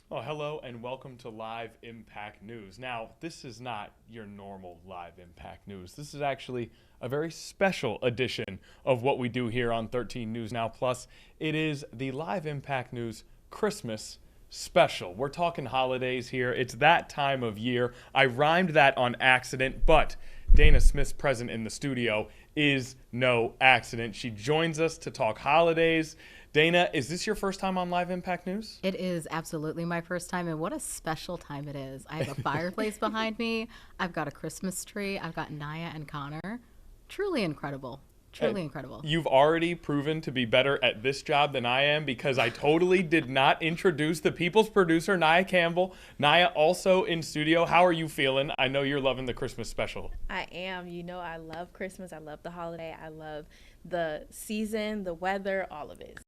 Well, hello and welcome to Live Impact News. Now, this is not your normal Live Impact News. This is actually a very special edition of what we do here on 13 News Now Plus. It is the Live Impact News Christmas special. We're talking holidays here. It's that time of year. I rhymed that on accident, but Dana Smith's present in the studio is no accident. She joins us to talk holidays. Dana, is this your first time on Live Impact News? It is absolutely my first time, and what a special time it is. I have a fireplace behind me. I've got a Christmas tree. I've got Naya and Connor. Truly incredible. Truly incredible. You've already proven to be better at this job than I am because I totally did not introduce the People's producer, Naya Campbell. Naya, also in studio. How are you feeling? I know you're loving the Christmas special. I am. You know, I love Christmas. I love the holiday. I love the season, the weather, all of it.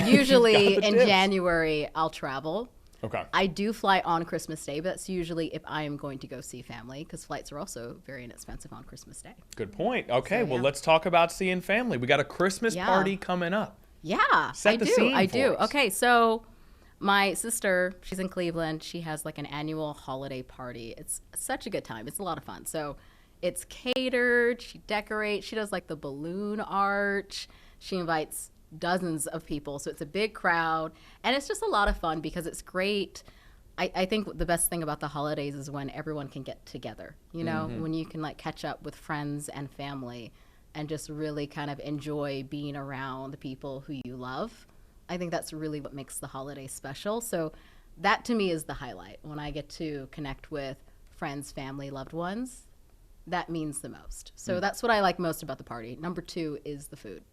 Usually in January, I'll travel. Okay. I do fly on Christmas Day, but that's usually if I am going to go see family, because flights are also very inexpensive on Christmas Day. Good point. Okay, So, well, yeah. let's talk about seeing family. We got a Christmas party coming up. Yeah, Set the scene I for do. us. Okay, so my sister, she's in Cleveland. She has like an annual holiday party. It's such a good time. It's a lot of fun. So it's catered. She decorates. She does like the balloon arch. She invites dozens of people. So it's a big crowd. And it's just a lot of fun because it's great. I think the best thing about the holidays is when everyone can get together, you know, when you can like catch up with friends and family and just really kind of enjoy being around the people who you love. I think that's really what makes the holiday special. So that to me is the highlight. When I get to connect with friends, family, loved ones, that means the most. So that's what I like most about the party. Number 2 is the food.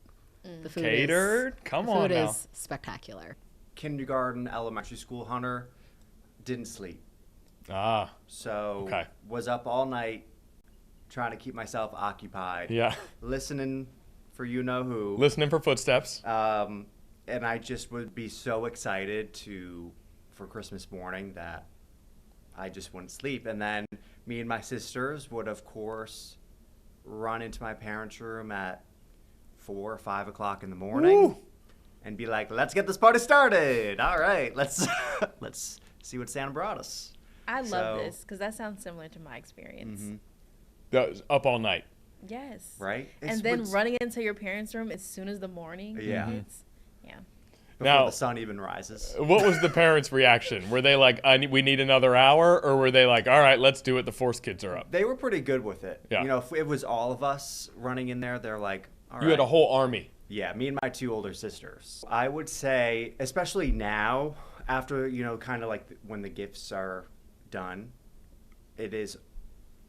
The food Catered? Come on now. The food is spectacular. Kindergarten, elementary school hunter, didn't sleep. Ah, So Okay. was up all night trying to keep myself occupied. yeah. Listening for you know who. Listening for footsteps. And I just would be so excited for Christmas morning that I just wouldn't sleep. And then me and my sisters would, of course, run into my parents' room at 4 or 5 o'clock in the morning. Woo. And be like, let's get this party started. All right, let's see what Santa brought us. I love So- this because that sounds similar to my experience. That was up all night. Yes. Right? And then running into your parents' room as soon as the morning Yeah. hits. Yeah. before Now- the sun even rises. What was the parents' reaction? Were they like, we need another hour? Or were they like, all right, let's do it. The Force kids are up. They were pretty good with it. Yeah. You know, if it was all of us running in there, they're like, all right. You had a whole army. Yeah, me and my 2 older sisters. I would say, especially now, after, you know, kind of like when the gifts are done, it is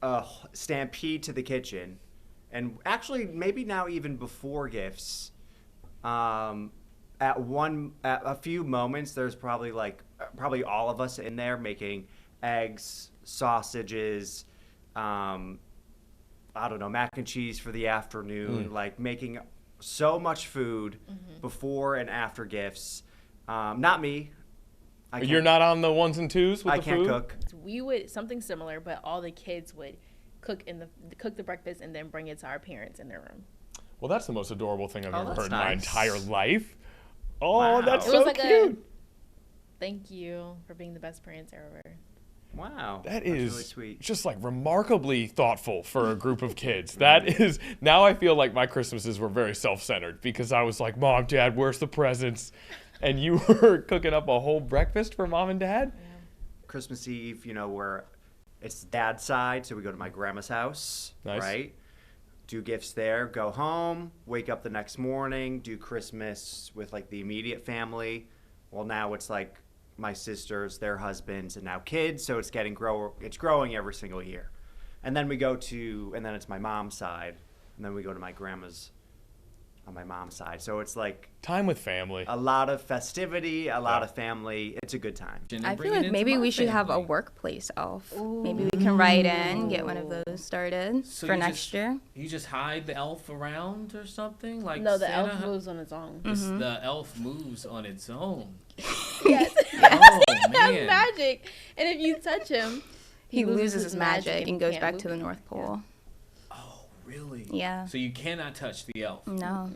a stampede to the kitchen. And actually, maybe now even before gifts, at a few moments, there's probably all of us in there making eggs, sausages, I don't know, mac and cheese for the afternoon, like making so much food before and after gifts. Not me. You're not on the ones and twos with I the can't food? cook. We would something similar, but all the kids would cook the breakfast and then bring it to our parents in their room. Well, that's the most adorable thing I've Oh, ever that's heard in my nice. entire life. Oh, Wow. that's It so was like cute. Thank you for being the best parents ever. Wow. That That's is really sweet. just like remarkably thoughtful for a group of kids. That is, now I feel like my Christmases were very self-centered because I was like, Mom, Dad, where's the presents? And you were cooking up a whole breakfast for Mom and Dad? Christmas Eve, you know, where it's dad's side, so we go to my grandma's house, Nice. right? Do gifts there, go home, wake up the next morning, do Christmas with like the immediate family. Well, now it's like my sisters, their husbands, and now kids, so it's growing every single year. And then and then it's my mom's side, and then we go to my grandma's on my mom's side. So it's like Time with family. a lot of festivity, a lot of family. It's a good time. I feel like maybe we should have a workplace elf. Maybe we can write in, get one of those started So for you next just- year. You just hide the elf around or something? Like No, the Santa elf moves on its own. The elf moves on its own. Yes. Oh, That's man. magic. And if you touch him, He loses his magic and goes can't back move to the it. North Pole. Oh, really? Yeah. So you cannot touch the elf. No.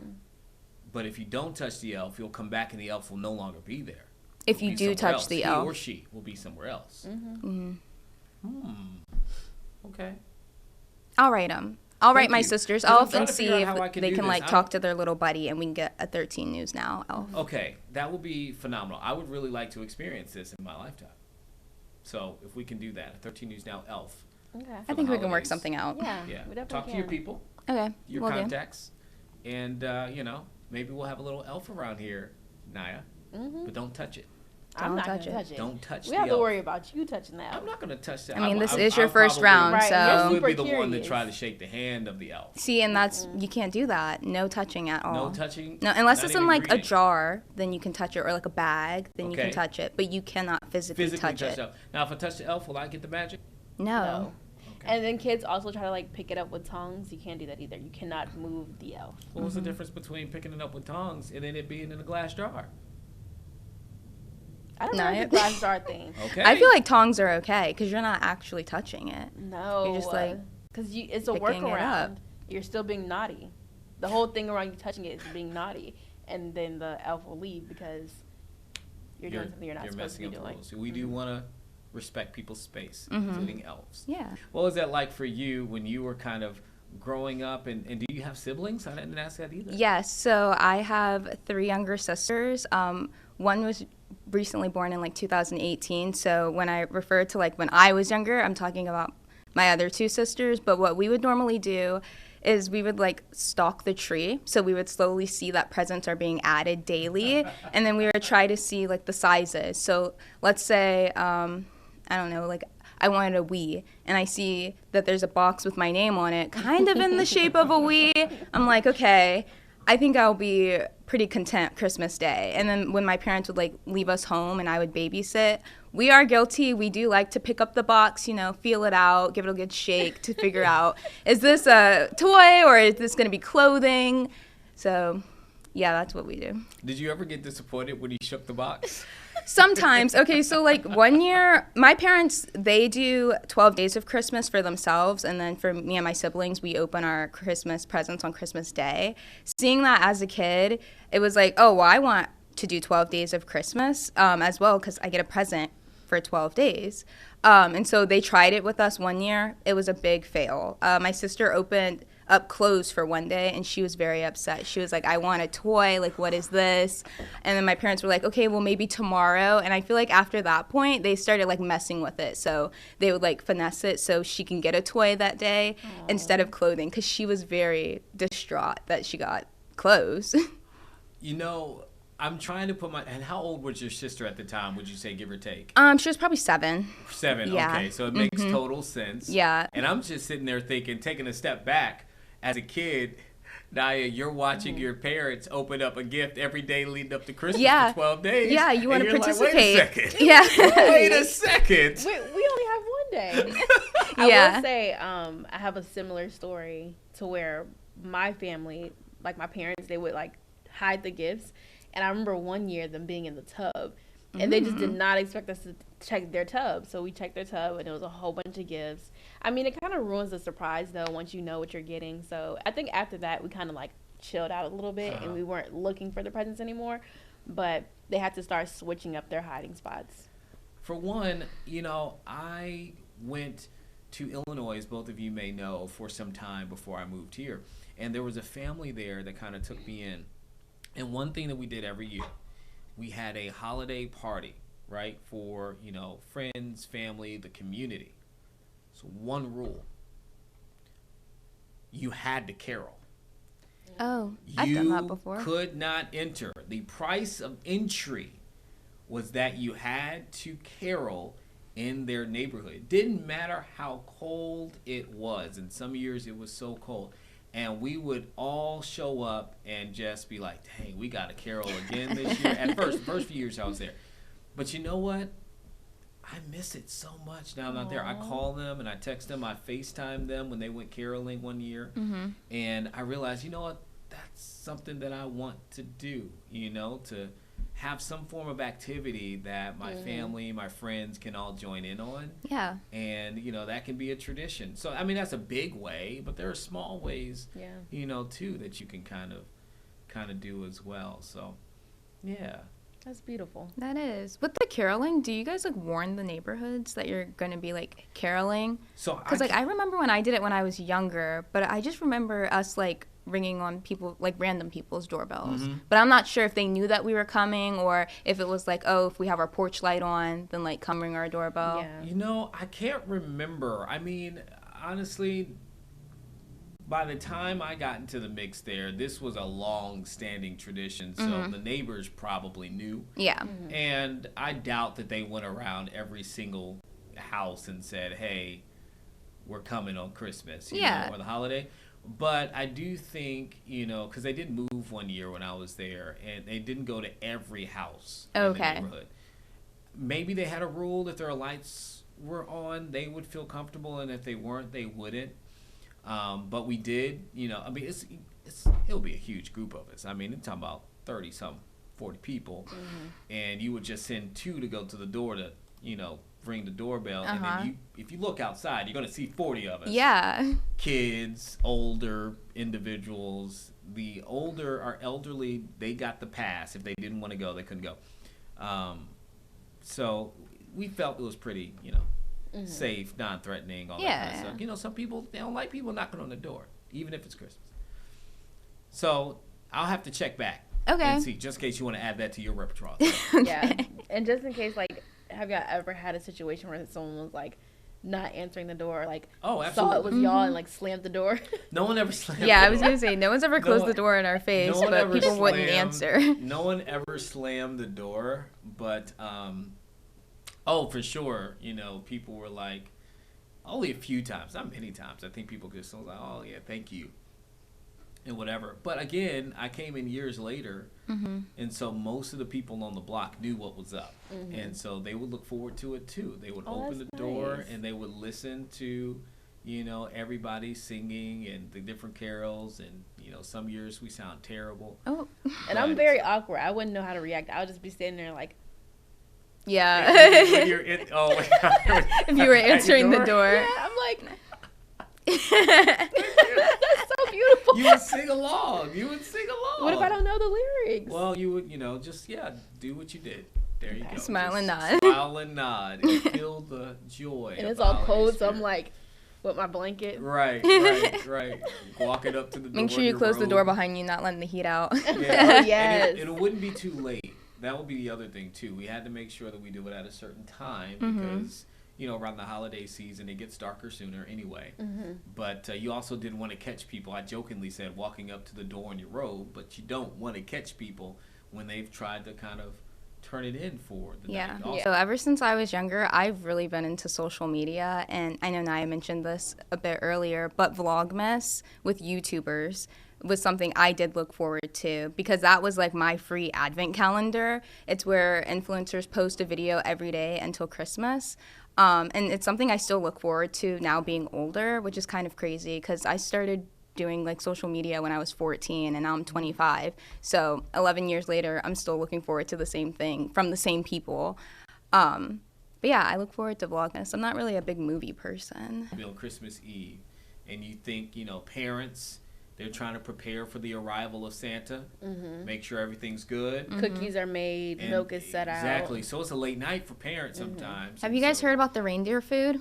But if you don't touch the elf, you'll come back and the elf will no longer be there. If you do touch the elf. He or she will be somewhere else. Okay. I'll write them. I'll write my sister's elf and see if they can like talk to their little buddy, and we can get a 13 News Now elf. Okay, that would be phenomenal. I would really like to experience this in my lifetime. So if we can do that, a 13 News Now elf. Okay. I think we can work something out. Yeah. Yeah. We definitely Talk to your people, Okay. your will do. contacts, and maybe we'll have a little elf around here, Naya. But don't touch it. I'm not touch gonna touch it. Don't touch We the have to elf. worry about you touching that. I'm not gonna touch that. I mean, this I'm- is your I'm first probably- round, Right, so. I would super be the one to curious. try to shake the hand of the elf. See, and that's, you can't do that. No touching at all. No touching. No, unless not it's even in like a greeting. jar, then you can touch it, or like a bag, then you Okay. can touch it. But you cannot physically touch it. the elf. Now, if I touch the elf, will I get the magic? No. No. And then kids also try to like pick it up with tongs. You can't do that either. You cannot move the elf. What was the difference between picking it up with tongs and then it being in a glass jar? I don't No, know it- the glass jar thing. Okay. I feel like tongs are okay because you're not actually touching it. No. You're just, like, because it's a picking it up. workaround. You're still being naughty. The whole thing around you touching it is being naughty, and then the elf will leave because you're doing something you're not supposed to be messing up the doing. rules. So we do want to respect people's space, including elves. Yeah. What was that like for you when you were kind of growing up? And do you have siblings? I didn't ask that either. Yes. So I have 3 younger sisters. One was recently born in like 2018. So when I refer to like when I was younger, I'm talking about my other 2 sisters. But what we would normally do is we would like stalk the tree. So we would slowly see that presents are being added daily. And then we would try to see like the sizes. So let's say, I don't know, like I wanted a Wii, and I see that there's a box with my name on it, kind of in the shape of a Wii. I'm like, okay, I think I'll be pretty content Christmas Day. And then when my parents would like leave us home and I would babysit, we are guilty. We do like to pick up the box, feel it out, give it a good shake to figure out, is this a toy or is this going to be clothing? So, yeah, that's what we do. Did you ever get disappointed when you shook the box? Sometimes. Okay, so like one year, my parents, they do 12 days of Christmas for themselves, and then for me and my siblings, we open our Christmas presents on Christmas Day. Seeing that as a kid, it was like, oh, well, I want to do 12 days of Christmas as well because I get a present for 12 days. And so they tried it with us one year. It was a big fail. My sister opened up clothes for one day, and she was very upset. She was like, I want a toy. Like, what is this? And then my parents were like, okay, well, maybe tomorrow. And I feel like after that point, they started like messing with it. So they would like finesse it so she can get a toy that day instead of clothing, because she was very distraught that she got clothes. I'm trying to put and how old was your sister at the time, would you say, give or take? She was probably 7. 7, Yeah. okay. So it makes total sense. Yeah. And I'm just sitting there thinking, taking a step back, as a kid, Naya, you're watching your parents open up a gift every day leading up to Christmas for 12 days. Yeah, you want to participate. Like, wait a second. Yeah. Wait a second. We only have one day. I Yeah. will say, I have a similar story to where my family, like my parents, they would like hide the gifts. And I remember one year them being in the tub, and they just did not expect us to check their tub. So we checked their tub, and it was a whole bunch of gifts. I mean, it kind of ruins the surprise, though, once you know what you're getting. So I think after that, we kind of like chilled out a little bit, and we weren't looking for the presents anymore. But they had to start switching up their hiding spots. For one, I went to Illinois, as both of you may know, for some time before I moved here. And there was a family there that kind of took me in. And one thing that we did every year, we had a holiday party, right, for, friends, family, the community. So one rule, you had to carol. Oh, I've done that before. You could not enter. The price of entry was that you had to carol in their neighborhood. It didn't matter how cold it was. And some years it was so cold. And we would all show up and just be like, dang, we got to carol again this year. At first, the first few years I was there. But you know what? I miss it so much now I'm not there. I call them and I text them. I FaceTime them when they went caroling one year. And I realized, you know what? That's something that I want to do, to have some form of activity that my family, my friends can all join in on. Yeah. And, that can be a tradition. So, I mean, that's a big way, but there are small ways, too, that you can kind of kind of do as well. So, yeah. That's beautiful. That is. With the caroling, do you guys like warn the neighborhoods that you're going to be like caroling? So Because like I remember when I did it when I was younger, but I just remember us like ringing on people, like random people's doorbells. But I'm not sure if they knew that we were coming or if it was like, oh, if we have our porch light on, then like come ring our doorbell. Yeah. You know, I can't remember. I mean, honestly, by the time I got into the mix there, this was a long-standing tradition, so the neighbors probably knew. Yeah. And I doubt that they went around every single house and said, hey, we're coming on Christmas, you know, or the holiday. But I do think, you know, because they did move one year when I was there, and they didn't go to every house in the neighborhood. Maybe they had a rule that their lights were on, they would feel comfortable, and if they weren't, they wouldn't. But we did, you know, I mean, it'll be a huge group of us. I mean, it's talking about 30-some, 40 people, and you would just send 2 to go to the door to, you know, ring the doorbell, and then if you look outside, you're going to see 40 of us. Yeah. Kids, older individuals. The older, our elderly, they got the pass. If they didn't want to go, they couldn't go. So we felt it was pretty, you know, safe, non-threatening, all that kind of stuff. You know, some people, they don't like people knocking on the door, even if it's Christmas. So I'll have to check back and see, just in case you want to add that to your repertoire. Yeah. And just in case, like, have y'all ever had a situation where someone was like not answering the door, like saw it was y'all and like slammed the door? No one ever slammed. Yeah, I was gonna say no one's ever closed the door in our face, but people wouldn't answer. No one ever slammed the door, but oh, for sure, you know, people were like, only a few times, not many times. I think people just was like, oh yeah, thank you, and whatever. But again, I came in years later, and so most of the people on the block knew what was up, and so they would look forward to it too. They would open the door and they would listen to, you know, everybody singing and the different carols, and you know, some years we sound terrible. Oh, and I'm very awkward. I wouldn't know how to react. I would just be standing there like. Yeah. When you're oh my God. If you were answering the door. Yeah, I'm like. That's so beautiful. You would sing along. What if I don't know the lyrics? Well, you would, you know, just do what you did. There you go. Smile and Just nod. Smile and nod and feel the joy. And of it's the all holiday cold, so spirit. I'm like, with my blanket. Right. Walking up to the door. Make sure you close the door behind you, not letting the heat out. Oh, yes. And it wouldn't be too late. That would be the other thing too. We had to make sure that we do it at a certain time because, you know, around the holiday season it gets darker sooner anyway. But you also didn't want to catch people. I jokingly said walking up to the door in your robe, but you don't want to catch people when they've tried to kind of turn it in for the night. Also. So ever since I was younger, I've really been into social media, and I know Naya mentioned this a bit earlier, but Vlogmas with YouTubers was something I did look forward to because that was like my free advent calendar. It's where influencers post a video every day until Christmas. And it's something I still look forward to now being older, which is kind of crazy because I started doing like social media when I was 14 and now I'm 25. So 11 years later, I'm still looking forward to the same thing from the same people. But yeah, I look forward to Vlogmas. I'm not really a big movie person. On Christmas Eve, and you think, you know, parents, they're trying to prepare for the arrival of Santa, make sure everything's good. Cookies are made, milk is set out. Exactly. So it's a late night for parents sometimes. Have you guys heard about the reindeer food?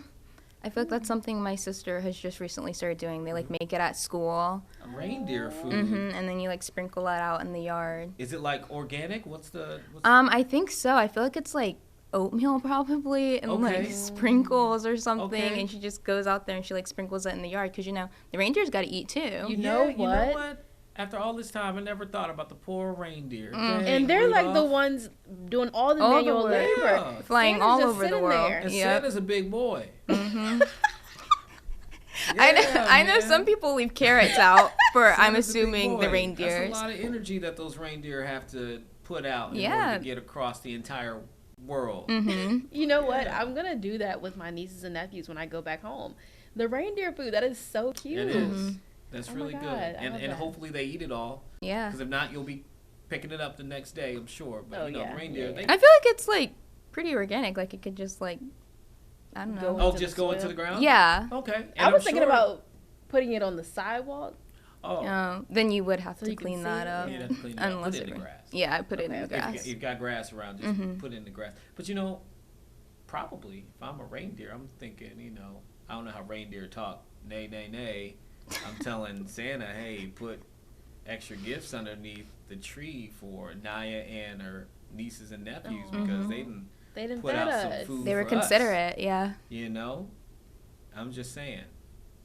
I feel like that's something my sister has just recently started doing. They like make it at school. Reindeer food. And then you like sprinkle that out in the yard. Is it like organic? What's I think so. I feel like it's like oatmeal probably and like sprinkles or something, and she just goes out there and she like sprinkles it in the yard because you know the reindeers got to eat too. You know what? After all this time, I never thought about the poor reindeer. Dang, and they're like the ones doing all the manual labor, flying Santa's all just over the sitting world. there. And Santa's a big boy. I know some people leave carrots out for Santa's I'm assuming the reindeers. That's a lot of energy that those reindeer have to put out in order to get across the entire world. You know what? I'm gonna do that with my nieces and nephews when I go back home. The reindeer food, that is so cute. It is. That's really God, good. And hopefully they eat it all. Yeah. Because if not, you'll be picking it up the next day, I'm sure. But reindeer. Yeah. I feel like it's like pretty organic. Like it could just like, I don't know. Just go into the ground? Yeah. Okay. And I was thinking about putting it on the sidewalk. Oh, then you would have So to you can clean see that it? up. you have to clean it up. Unless Put it in it the rains. grass. Yeah, I put it in Okay, the okay. grass. You've got grass around, just put it in the grass. But probably if I'm a reindeer, I'm thinking, I don't know how reindeer talk. Nay, nay, nay. I'm telling Santa, hey, put extra gifts underneath the tree for Naya and her nieces and nephews because they didn't put fed out some us. food They were for us. considerate, yeah. I'm just saying,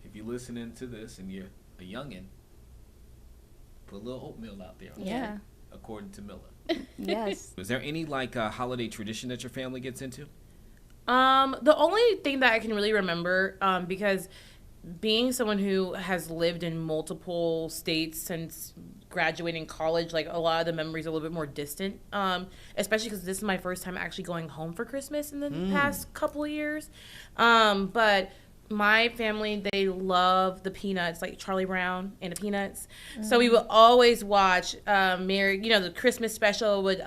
if you're listening to this and you're a youngin', put a little oatmeal out there. Okay? Yeah. According to Miller. Yes. Is there any holiday tradition that your family gets into? The only thing that I can really remember, because being someone who has lived in multiple states since graduating college, like a lot of the memories are a little bit more distant. Especially because this is my first time actually going home for Christmas in the past couple of years. But my family, they love the Peanuts, like Charlie Brown and the Peanuts. So we would always watch the Christmas special with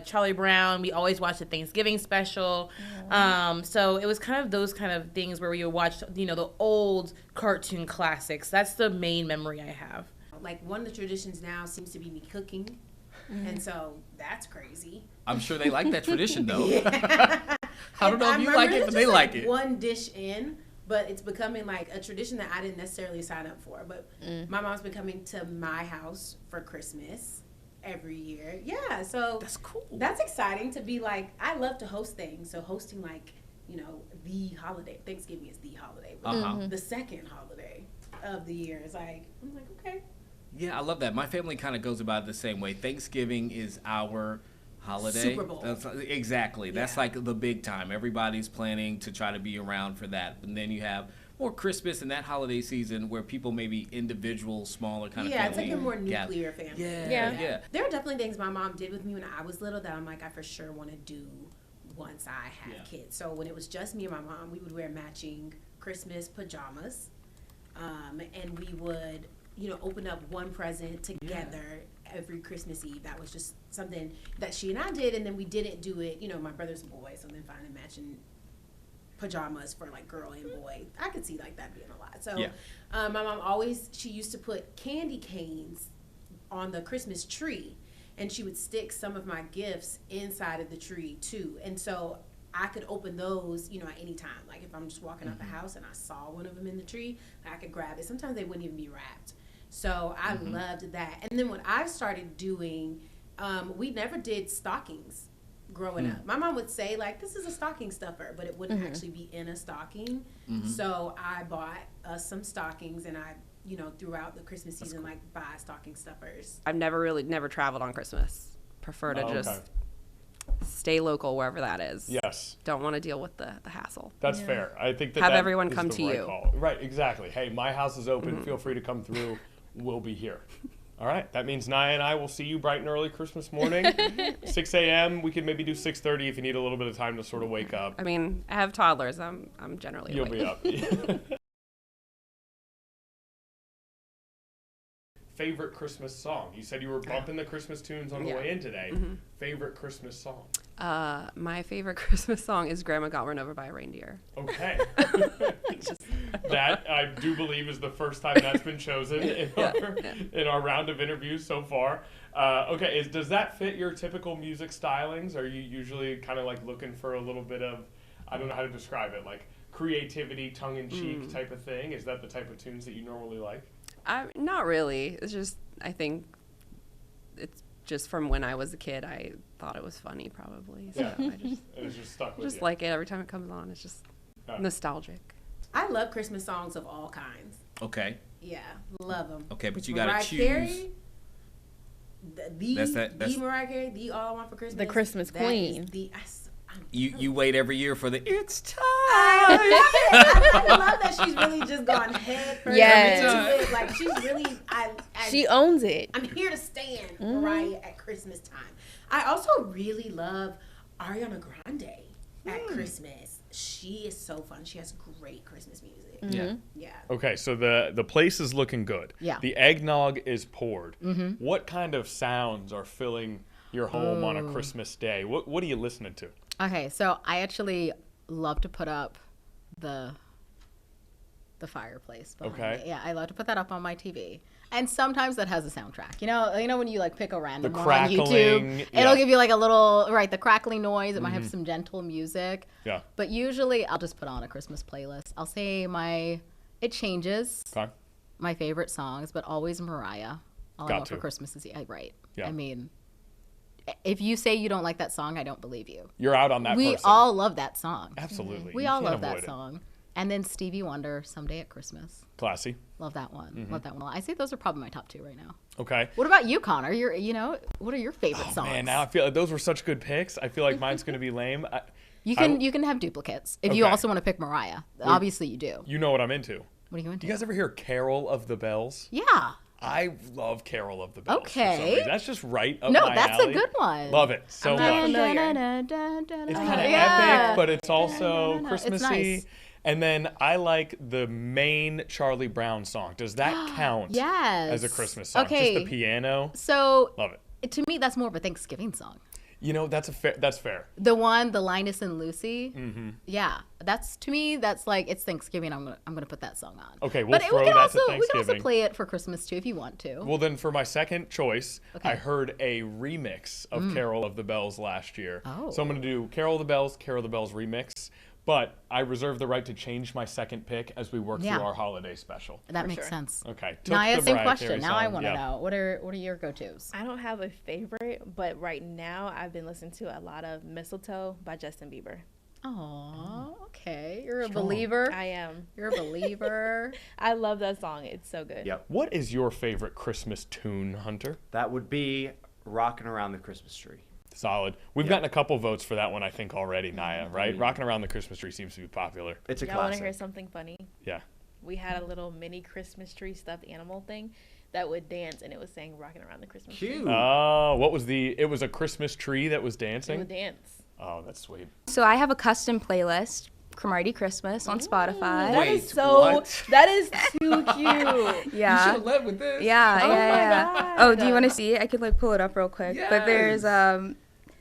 Charlie Brown. We always watch the Thanksgiving special. So it was kind of those kind of things where we would watch, the old cartoon classics. That's the main memory I have. Like, one of the traditions now seems to be me cooking. And so that's crazy. I'm sure they like that tradition, though. I don't know if you like it, but they like it. One dish in, but it's becoming like a tradition that I didn't necessarily sign up for. But my mom's been coming to my house for Christmas every year. Yeah, so That's cool. that's exciting to be like, I love to host things. So hosting the holiday. Thanksgiving is the holiday. But the second holiday of the year is I'm like, okay. Yeah, I love that. My family kind of goes about it the same way. Thanksgiving is our holiday. Super Bowl. Exactly. That's Yeah. like the big time. Everybody's planning to try to be around for that. And then you have more Christmas and that holiday season where people maybe individual, smaller kind of Yeah, it's family. like a more gather. nuclear family. Yeah. There are definitely things my mom did with me when I was little that I'm like, I for sure want to do once I have kids. So when it was just me and my mom, we would wear matching Christmas pajamas. And we would, open up one present together every Christmas Eve. That was just something that she and I did. And then we didn't do it, my brother's a boy, so then finding matching pajamas for like girl and boy, I could see like that being a lot. So my mom she used to put candy canes on the Christmas tree, and she would stick some of my gifts inside of the tree too. And so I could open those, at any time. Like if I'm just walking out the house and I saw one of them in the tree, I could grab it. Sometimes they wouldn't even be wrapped. So I loved that. And then what I started doing, we never did stockings growing up. My mom would say, like, this is a stocking stuffer, but it wouldn't actually be in a stocking. So I bought us some stockings, and I, throughout the Christmas season, like, buy stocking stuffers. I've never traveled on Christmas. Prefer to just stay local wherever that is. Yes. Don't want to deal with the hassle. That's fair. I think that Have that everyone is come the to right you. call. Right, exactly. Hey, my house is open. Feel free to come through. We'll be here. All right. That means Naya and I will see you bright and early Christmas morning. 6 a.m. We could maybe do 6:30 if you need a little bit of time to sort of wake up. I mean, I have toddlers. I'm generally You'll awake. be up. Favorite Christmas song? You said you were bumping the Christmas tunes on the way in today. Favorite Christmas song? My favorite Christmas song is "Grandma Got Run Over by a Reindeer." Okay. That, I do believe, is the first time that's been chosen in our round of interviews so far. Okay, does that fit your typical music stylings? Are you usually kind of like looking for a little bit of, I don't know how to describe it, like creativity, tongue-in-cheek type of thing? Is that the type of tunes that you normally like? Not really. It's just, I think it's just from when I was a kid, I thought it was funny probably. So I just It's just stuck with you. like it every time it comes on. It's just nostalgic. I love Christmas songs of all kinds. Okay. Yeah, love them. Okay, but you Mariah got to choose. Carey, That's the Mariah Carey, the All I Want for Christmas. The Christmas that Queen. is the, You wait every year for the "It's Time." I love that she's really just gone head first Yes. into it. Like she's really, She owns it. I'm here to stand Mariah at Christmas time. I also really love Ariana Grande at Christmas. She is so fun. She has great Christmas music. Yeah. Okay, so the place is looking good. Yeah. The eggnog is poured. What kind of sounds are filling your home on a Christmas day? What are you listening to? Okay, so I actually love to put up the the fireplace behind Okay. me. Yeah, I love to put that up on my TV. And sometimes that has a soundtrack. You know when you like pick a random one on YouTube, crackling, it'll yeah. give you like a little the crackling noise. It might have some gentle music. Yeah. But usually I'll just put on a Christmas playlist. I'll say it changes Okay. my favorite songs, but always Mariah. All I Got Want for to. Christmas is right. Yeah. I mean, if you say you don't like that song, I don't believe you. You're out on that We person. all love that song. Absolutely. We You all can't love that avoid it. song. And then Stevie Wonder, Someday at Christmas. Classy. Love that one. Love that one a lot. I say those are probably my top 2 right now. Okay. What about you, Connor? What are your favorite songs? Man, now I feel like those were such good picks. I feel like mine's going to be lame. you can have duplicates if you Okay. also want to pick Mariah. Obviously, you do. You know what I'm into. What are you into? You guys ever hear Carol of the Bells? Yeah. I love Carol of the Bells. For some Okay. reason. That's just right up No, my that's alley. a good one. Love it so I'm not much. familiar. It's kind of Yeah. epic, but it's also It's Christmassy. nice. And then I like the main Charlie Brown song. Does that count Yes. as a Christmas song? Okay. Just the piano. So Love it. to me, that's more of a Thanksgiving song. You know, that's fair. The Linus and Lucy. Mm-hmm. Yeah, to me, that's like it's Thanksgiving. I'm gonna put that song on. Okay, we'll but throw we can that also to we can also Thanksgiving. play it for Christmas too if you want to. Well, then for my second choice, Okay. I heard a remix of Carol of the Bells last year. Oh. So I'm going to do Carol of the Bells remix. But I reserve the right to change my second pick as we work Yeah. through our holiday special. That For makes sure. sense. Okay. Now I took have the the same Mariah question. Carey Now I song, want to yeah. know what are your go-tos? I don't have a favorite, but right now I've been listening to a lot of Mistletoe by Justin Bieber. Oh, okay. You're a Strong. believer. I am. You're a believer. I love that song. It's so good. Yep. What is your favorite Christmas tune, Hunter? That would be Rocking Around the Christmas Tree. Solid. We've gotten a couple votes for that one, I think, already, Naya, right? Mm-hmm. Rocking Around the Christmas Tree seems to be popular. It's a Y'all want to classic. hear something funny? Yeah. We had a little mini Christmas tree stuffed animal thing that would dance, and it was saying "Rocking Around the Christmas Tree." Cute. Oh, it was a Christmas tree that was It dancing? would dance. Oh, that's sweet. So I have a custom playlist, Cromartie Christmas on Spotify. That Wait, is so. what? That is too cute. You Yeah. should have led with this. Yeah, Oh yeah, my yeah. God. Oh, do you want to see it? I could like pull it up real quick. But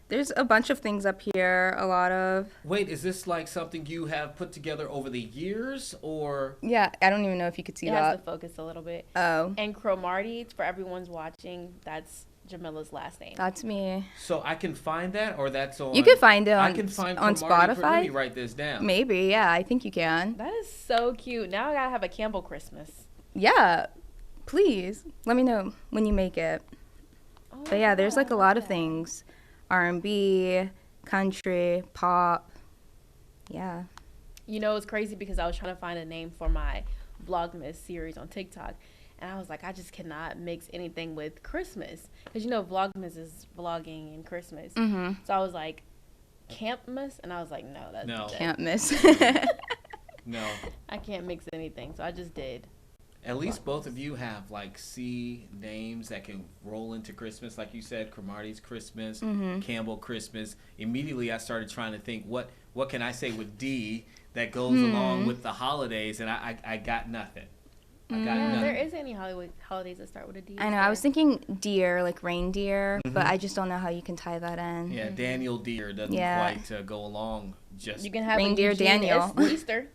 there's a bunch of things up here. A lot of Wait, is this like something you have put together over the years, or yeah. I don't even know if you could see It has to that. focus a little bit. Oh, And Cromartie, for everyone's watching, that's Jamila's last name. that's me. so I can find that, or that's on? You could find it I on can find on Cromartie. Let me Spotify. write this down. Maybe, yeah. I think you can. That is so cute. Now I gotta have a Campbell Christmas. Yeah, please let me know when you make it. Oh But yeah, there's like a lot of that. things: R&B, country, pop. Yeah. You know, it's crazy because I was trying to find a name for my Vlogmas series on TikTok. And I was like, I just cannot mix anything with Christmas. Because, you know, Vlogmas is vlogging and Christmas. Mm-hmm. So I was like, Campmas? And I was like, no, that's No. Can't miss. No. I can't mix anything. So I just did. At least both of you have like C names that can roll into Christmas, like you said, Cromartie's Christmas, Campbell Christmas. Immediately, I started trying to think what can I say with D that goes along with the holidays, and I got nothing. I got Yeah, nothing. there isn't any holidays that start with a D. I know. is I was there? thinking deer, like reindeer, but I just don't know how you can tie that in. Yeah, Daniel Deere doesn't Yeah. quite go along. Just You can have Reindeer a Eugene Daniel. Easter.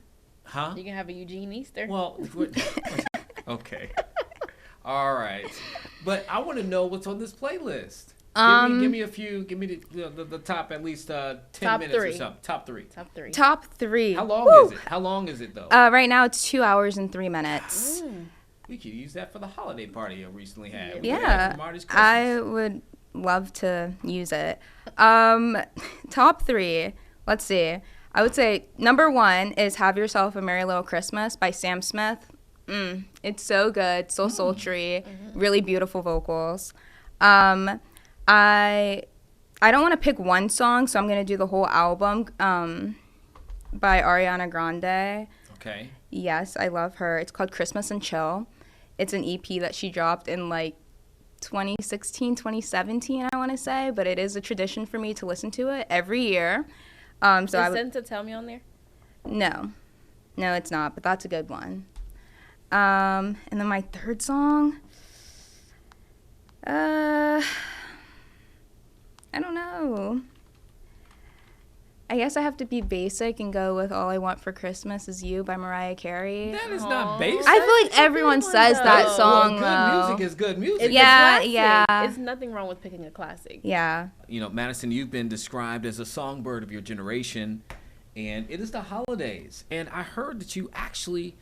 huh? You can have a Eugene Easter. Well, okay, all right, but I want to know what's on this playlist. Give me a few. Give me the top at least 10 Top minutes or three. something. Top three. Top 3. Top 3. How long Woo! is it? How long is it though? Right now it's 2 hours and 3 minutes. We could use that for the holiday party I recently had. We Yeah, had Marty's I Christmas. would love to use it. Top 3. Let's see. I would say number 1 is "Have Yourself a Merry Little Christmas" by Sam Smith. It's so good, so sultry, really beautiful vocals. I don't want to pick one song, so I'm gonna do the whole album by Ariana Grande. Okay. Yes, I love her. It's called Christmas and Chill. It's an EP that she dropped in like 2016, 2017, I want to say, but it is a tradition for me to listen to it every year. So Is I would, Send to Tell Me on there? no, it's not, but that's a good one. And then my third song, I don't know. I guess I have to be basic and go with All I Want for Christmas Is You by Mariah Carey. That is not basic. I feel like everyone says that though. song, Well, good though. music is good music. It's Yeah, a classic. yeah. It's nothing wrong with picking a classic. Yeah. You know, Madison, you've been described as a songbird of your generation, and it is the holidays. And I heard that you actually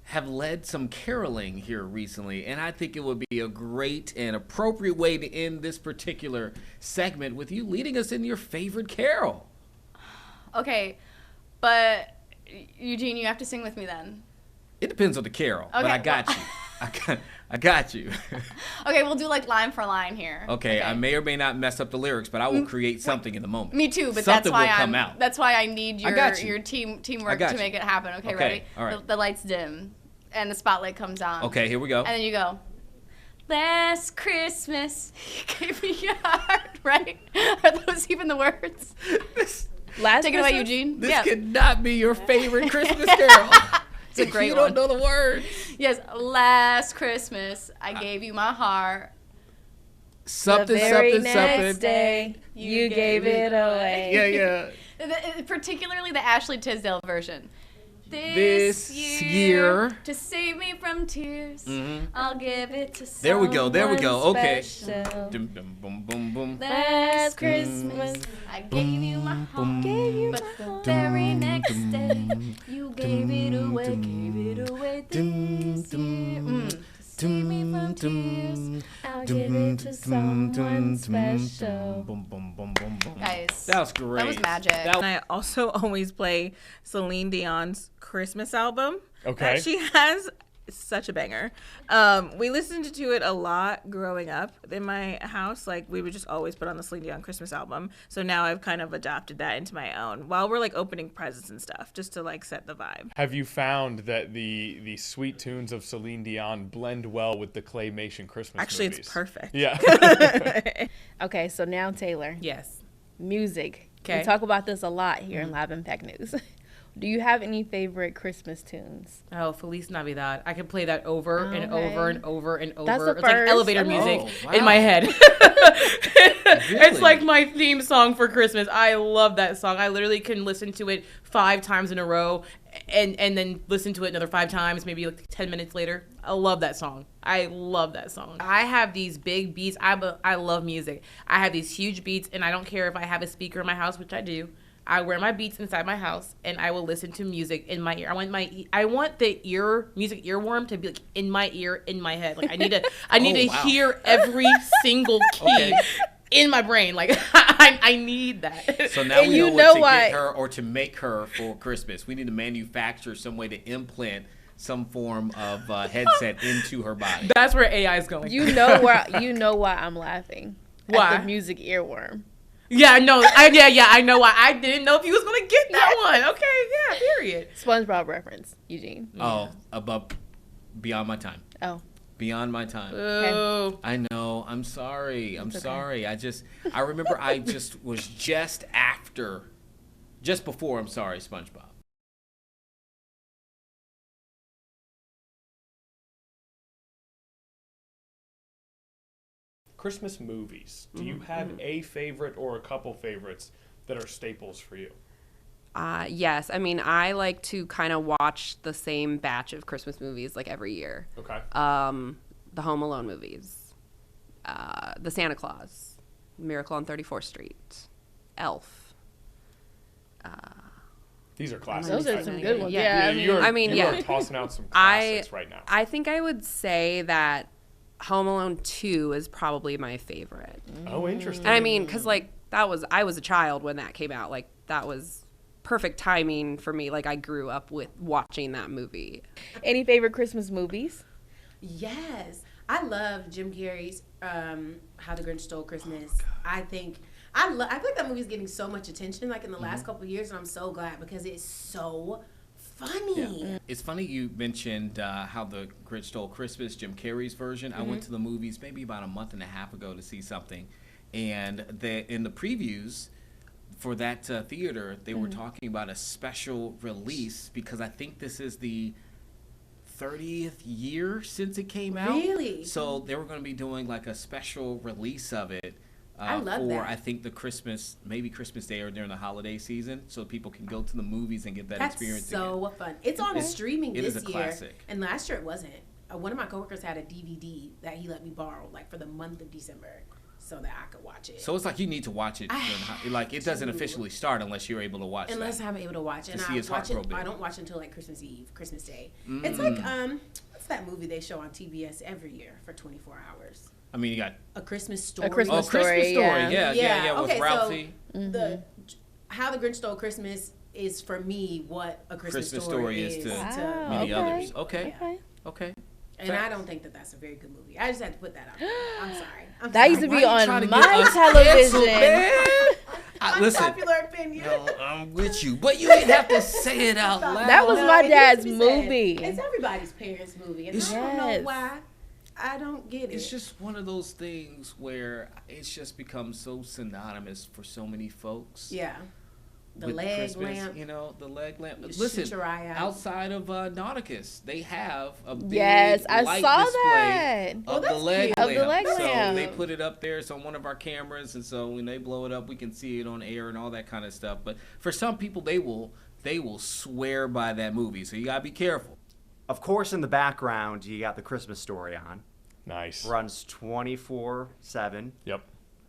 have led some caroling here recently, and I think it would be a great and appropriate way to end this particular segment with you leading us in your favorite carol. Okay, but Eugene, you have to sing with me then. It depends on the carol, but Okay, I got you. I got you. Okay, we'll do like line for line here. Okay, I may or may not mess up the lyrics, but I will create something in the moment. Me too, but Something that's why will come out. That's why I need I got you. your teamwork got to you. make it happen. Okay, Okay, ready? all right. The lights dim, and the spotlight comes on. Okay, here we go. And then you go. Last Christmas, you gave me your heart. Right? Are those even the words? Last Take it away, Christmas? Eugene. This Yeah. could not be your favorite Christmas carol. It's a great you one. don't know the words. Yes, last Christmas, I gave you my heart. Something, the very something, next something. day, you gave it away. Yeah. Particularly the Ashley Tisdale version. This year. To save me from tears, I'll give it to someone There we go. There we go. Okay. special. Dum, dum, boom, boom, boom. Last Christmas, I gave you my heart, but the very next day, you gave it away this year. To save me from tears, I'll give it to someone special. Boom, boom, boom, boom, boom. guys. That was great. That was magic. And I also always play Celine Dion's Christmas album. Okay. She has such a banger. We listened to it a lot growing up in my house. Like, we would just always put on the Celine Dion Christmas album. So now I've kind of adopted that into my own while we're like opening presents and stuff, just to like set the vibe. Have you found that the sweet tunes of Celine Dion blend well with the claymation Christmas Actually, movies? it's perfect. Yeah. Okay, so now Taylor, Yes. music. Okay. We talk about this a lot here in Live Impact News. Do you have any favorite Christmas tunes? Oh, Feliz Navidad. I could play that over and over and over and over. That's the It's like first. elevator I mean- music Oh, in wow. my head. It's Really? like my theme song for Christmas. I love that song. I literally can listen to it 5 times in a row and then listen to it another 5 times, maybe like 10 minutes later. I love that song. I love that song. I have these big beats. I love music. I have these huge beats, and I don't care if I have a speaker in my house, which I do. I wear my Beats inside my house, and I will listen to music in my ear. I want the music earworm to be like in my ear, in my head. Like I need to wow. hear every single key Okay. in my brain. Like I need that. So now And we you know know what to why- get her or to make her for Christmas. We need to manufacture some way to implant some form of headset into her body. That's where AI is going. You know why I'm laughing. Why? At the music earworm. Yeah, I know. I know why. I didn't know if you was gonna get that one. Okay, yeah, period. SpongeBob reference, Eugene. Oh, above, beyond my time. Oh. Beyond my time. Oh, I know. I'm sorry. I'm sorry. I remember I just was just before, I'm sorry, SpongeBob. Christmas movies. Do you have a favorite or a couple favorites that are staples for you? Yes. I mean, I like to kind of watch the same batch of Christmas movies like every year. Okay. The Home Alone movies, The Santa Claus, Miracle on 34th Street, Elf. These are classics. Those are so some many. good ones. Yeah. Yeah, I mean, you yeah. are tossing out some I classics right now. I think I would say that Home Alone 2 is probably my favorite. Oh, interesting. And I mean, because like I was a child when that came out. Like that was perfect timing for me. Like I grew up with watching that movie. Any favorite Christmas movies? Yes, I love Jim Carrey's How the Grinch Stole Christmas. I think I feel like that movie's getting so much attention like in the last couple of years, and I'm so glad because it's so funny. It's funny you mentioned how the Grinch Stole Christmas, Jim Carrey's version. I went to the movies maybe about a month and a half ago to see something. And in the previews for that theater, they were talking about a special release because I think this is the 30th year since it came out. Really? So they were going to be doing like a special release of it I love for that. I think the maybe Christmas Day or during the holiday season, so people can go to the movies and get that That's experience so again. fun. It's on streaming It this is a year, classic. and last year it wasn't. One of my coworkers had a DVD that he let me borrow, like for the month of December, so that I could watch it. So it's like you need to watch it. Like it doesn't officially start unless you're able to watch Unless that. I'm able to watch it, and see I his heart watch it. grow big. I don't watch it until like Christmas Eve, Christmas Day. It's like what's that movie they show on TBS every year for 24 hours? I mean, you got A Christmas Story. Christmas Christmas Story, Story. yeah. Yeah, with Okay, Ralphie. so the How the Grinch Stole Christmas is for me what A Christmas Story is to to many okay. others. Okay. And I don't think that that's a very good movie. I just had to put that out there. I'm sorry. That used to Why be you trying on to get my us television. canceled, man? Listen, Unpopular opinion. I'm with you, but you didn't have to say it out loud. That was my It dad's needs to be said. movie. It's everybody's parents' movie. And I don't Yes. know why. I don't get it. It's just one of those things where it's just become so synonymous for so many folks. yeah. The with leg Christmas, lamp. You know, the leg lamp. You Listen, shoot your eye out. outside of Nauticus, they have a big Yes, I light saw display that. of the that's leg cute. lamp. Of the leg so lamp. they put it up there. It's on one of our cameras, and so when they blow it up, we can see it on air and all that kind of stuff. But for some people, they will swear by that movie. So you gotta be careful. Of course, in the background, you got the Christmas Story on. Nice. Runs 24/7 Yep.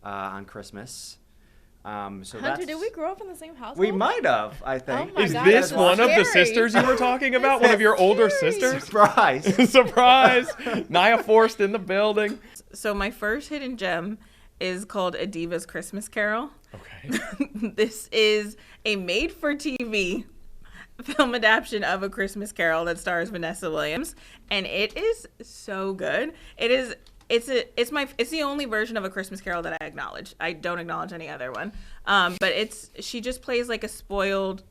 on Christmas. So Hunter, that's, did we grow up in the same household? We might have, I think. Oh my Is God, this that's one of the scary. sisters you were talking about? One of your older sisters? Surprise. Surprise! Naya Forst in the building. So my first hidden gem is called A Diva's Christmas Carol. Okay. This is a made-for-TV film adaptation of A Christmas Carol that stars Vanessa Williams, and it is so good. It's the only version of A Christmas Carol that I acknowledge. I don't acknowledge any other one. But she just plays like a spoiled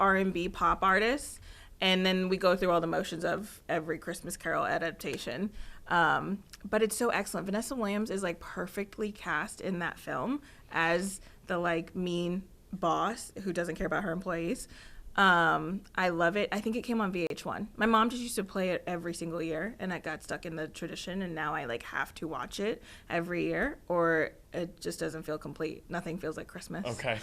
R&B pop artist, and then we go through all the motions of every Christmas Carol adaptation. But it's so excellent. Vanessa Williams is like perfectly cast in that film as the like mean boss who doesn't care about her employees. I love it. I think it came on VH1. My mom just used to play it every single year, and I got stuck in the tradition, and now I like have to watch it every year, or it just doesn't feel complete. Nothing feels like Christmas. Okay.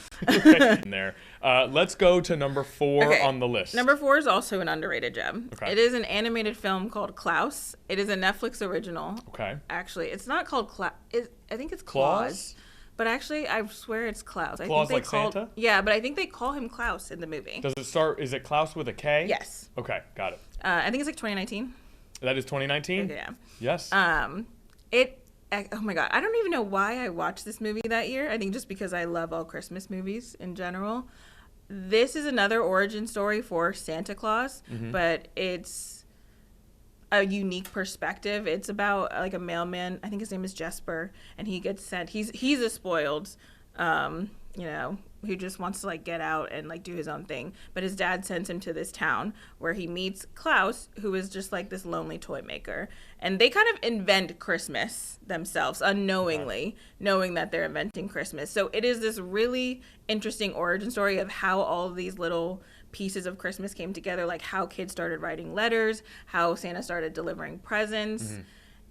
In there. Let's go to number 4 Okay. on the list. Number 4 is also an underrated gem. Okay. It is an animated film called Klaus. It is a Netflix original. Okay. Actually, it's not called Klaus. I think it's Claus? Claus. But actually, I swear it's Klaus. I Claus think they like Santa? Yeah, but I think they call him Klaus in the movie. Does it start? Is it Klaus with a K? Yes. Okay, got it. I think it's like 2019. That is 2019? Yeah. Yes. Oh my God. I don't even know why I watched this movie that year. I think just because I love all Christmas movies in general. This is another origin story for Santa Claus, but it's a unique perspective. It's about like a mailman. I think his name is Jesper, and he gets sent. He's a spoiled, who just wants to like get out and like do his own thing. But his dad sends him to this town where he meets Klaus, who is just like this lonely toy maker. And they kind of invent Christmas themselves unknowingly, knowing that they're inventing Christmas. So it is this really interesting origin story of how all of these little pieces of Christmas came together, like how kids started writing letters, how Santa started delivering presents.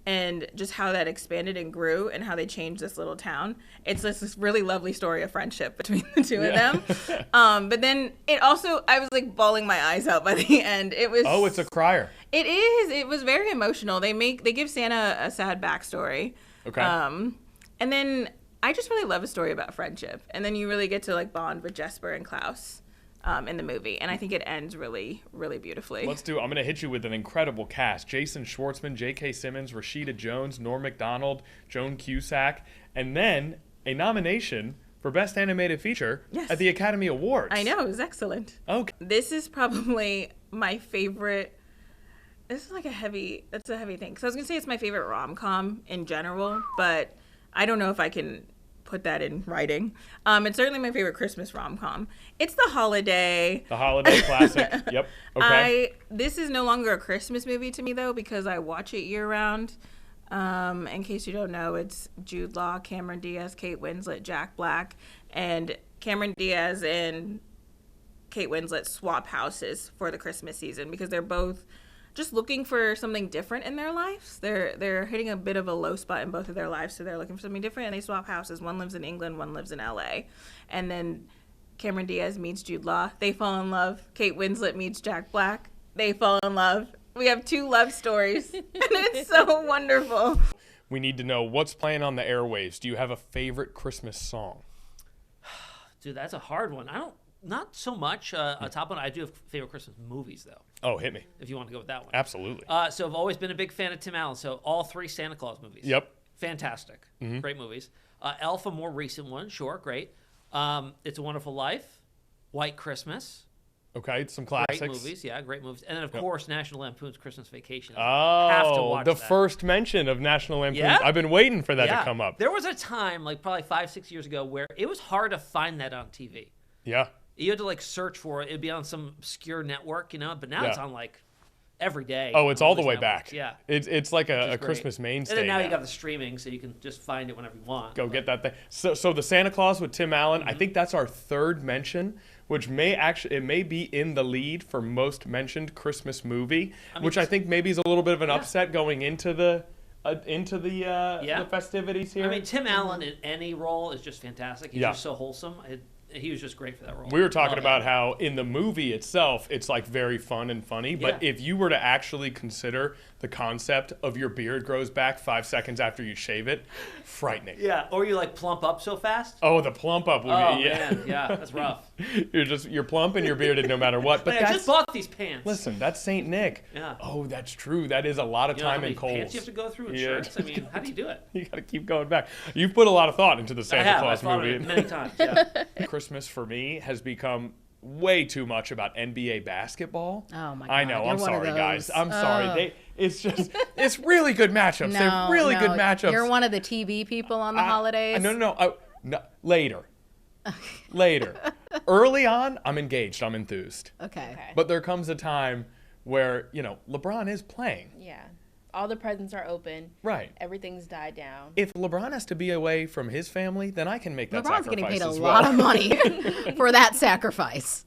And just how that expanded and grew and how they changed this little town. It's just this really lovely story of friendship between the two of them. But then it also, I was like bawling my eyes out by the end. It was. Oh, it's a crier. It is. It was very emotional. They give Santa a sad backstory. Okay. And then I just really love a story about friendship. And then you really get to like bond with Jesper and Klaus. In the movie, and I think it ends really, really beautifully. I'm going to hit you with an incredible cast. Jason Schwartzman, J.K. Simmons, Rashida Jones, Norm Macdonald, Joan Cusack, and then a nomination for Best Animated Feature at the Academy Awards. I know, it was excellent. Okay. This is probably my favorite. This is like that's a heavy thing. Because I was going to say it's my favorite rom-com in general, but I don't know if I can put that in writing. It's certainly my favorite Christmas rom-com. It's The Holiday. The Holiday classic. Yep. Okay. This is no longer a Christmas movie to me, though, because I watch it year-round. In case you don't know, it's Jude Law, Cameron Diaz, Kate Winslet, Jack Black, and Cameron Diaz and Kate Winslet swap houses for the Christmas season because they're both just looking for something different in their lives. They're hitting a bit of a low spot in both of their lives, so they're looking for something different, and they swap houses. One lives in England, one lives in LA. And then Cameron Diaz meets Jude Law. They fall in love. Kate Winslet meets Jack Black. They fall in love. We have 2 love stories, and it's so wonderful. We need to know what's playing on the airwaves. Do you have a favorite Christmas song? Dude, that's a hard one. Not so much. A top one. I do have favorite Christmas movies, though. Oh, hit me. If you want to go with that one. Absolutely. So I've always been a big fan of Tim Allen. So all 3 Santa Claus movies. Yep. Fantastic. Great movies. Elf, a more recent one. Sure, great. It's a Wonderful Life. White Christmas. Okay, some classics. Great movies. Yeah, great movies. And then, of course, National Lampoon's Christmas Vacation. Oh, to watch the that. first mention of National Lampoon. Yeah? I've been waiting for that to come up. There was a time, like probably 5-6 years ago, where it was hard to find that on TV. Yeah. You had to like search for it. It'd be on some obscure network, but now it's on like every day. Oh, it's all the way networks. back. Yeah. It's like a Great. Christmas mainstay. And then now you got the streaming, so you can just find it whenever you want. Go get that thing. So the Santa Claus with Tim Allen, Mm-hmm. I think that's our 3rd mention, which it may be in the lead for most mentioned Christmas movie, which I think maybe is a little bit of an upset going into the festivities here. I mean, Tim Allen in any role is just fantastic. He's Yeah. just so wholesome. He was just great for that role. We were talking about how in the movie itself, it's like very fun and funny. But if you were to actually consider the concept of your beard grows back 5 seconds after you shave it, frightening. Yeah, or you like plump up so fast. Oh, the plump up would be, man, yeah, that's rough. You're plump and you're bearded no matter what. But I just bought these pants. Listen, that's Saint Nick. Yeah. Oh, that's true. That is a lot of You know how time many in Kohl's. pants you have to go through in shirts? I mean, how do you do it? You got to keep going back. You've put a lot of thought into the Santa Claus I've thought movie. of it many times. Yeah. Christmas for me has become way too much about NBA basketball. Oh my God. I know. You're I'm one of sorry, guys. those. I'm sorry. It's really good matchups. They're really good matchups. You're one of the TV people on the holidays. No. Later. Early on, I'm engaged. I'm enthused. Okay. But there comes a time where, LeBron is playing. Yeah. All the presents are open. Right. Everything's died down. If LeBron has to be away from his family, then I can make that LeBron's sacrifice getting paid a as lot well. of money for that sacrifice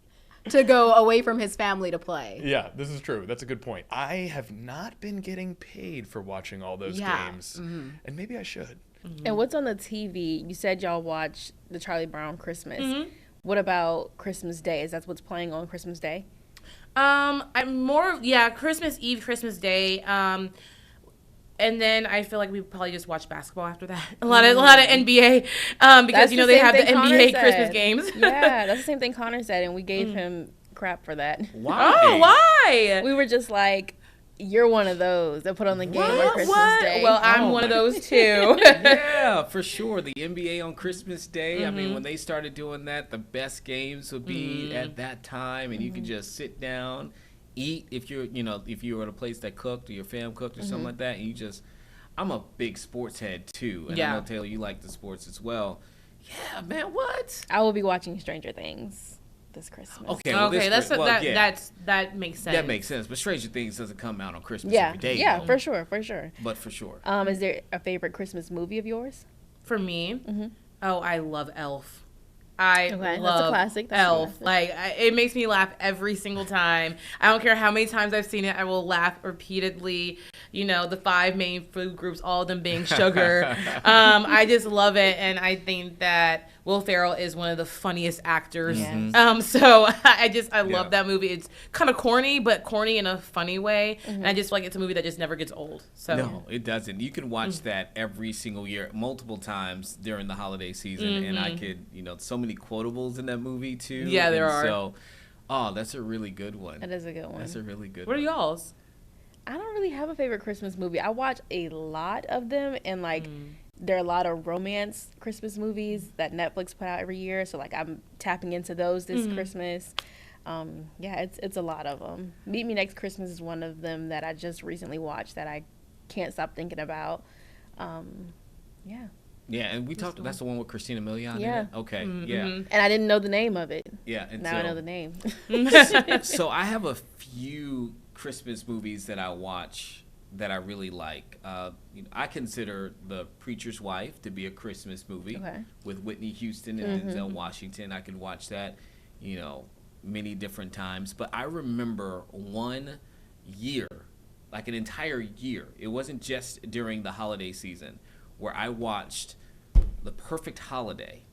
to go away from his family to play. Yeah, this is true. That's a good point. I have not been getting paid for watching all those games, and maybe I should. And what's on the TV? You said y'all watch the Charlie Brown Christmas. What about Christmas Day? Is that what's playing on Christmas Day? I'm more Christmas Eve, Christmas Day. And then I feel like we probably just watch basketball after that. A lot of NBA because they have the NBA Christmas games. Yeah, that's the same thing Connor said, and we gave him crap for that. Why? Oh, why? We were just like, you're one of those that put on the game on Christmas Day. Well, I'm one of those too. Yeah, for sure. The NBA on Christmas Day. I mean, when they started doing that, the best games would be at that time, and you could just sit down, eat if you were at a place that cooked or your fam cooked or something like that, and I'm a big sports head too, and I know Taylor, you like the sports as well. Yeah, man, what? I will be watching Stranger Things this Christmas. Okay, that makes sense. That makes sense, but Stranger Things doesn't come out on Christmas Yeah, every day. yeah, though. for sure. But for sure. Is there a favorite Christmas movie of yours? For me, oh, I love Elf. That's a love classic. Elf. It makes me laugh every single time. I don't care how many times I've seen it. I will laugh repeatedly. The 5 main food groups, all of them being sugar. I just love it, and I think that Will Ferrell is one of the funniest actors. Yes. So I love that movie. It's kind of corny, but corny in a funny way. And I just feel like it's a movie that just never gets old. So No, it doesn't. You can watch that every single year, multiple times during the holiday season, and I could, so many quotables in that movie too. Yeah, there are. So, that's a really good one. That is a good one. That's a really good what are one. y'all's? I don't really have a favorite Christmas movie. I watch a lot of them, and there are a lot of romance Christmas movies that Netflix put out every year. So I'm tapping into those this Christmas. It's a lot of them. Meet Me Next Christmas is one of them that I just recently watched that I can't stop thinking about. Yeah, and we talked. That's the one with Christina Milian. Yeah. In it? Okay. Yeah. And I didn't know the name of it. Yeah. And Now I know the name. So I have a few Christmas movies that I watch that I really like. I consider The Preacher's Wife to be a Christmas movie with Whitney Houston and Denzel Washington. I could watch that, many different times. But I remember one year like an entire year. It wasn't just during the holiday season where I watched The Perfect Holiday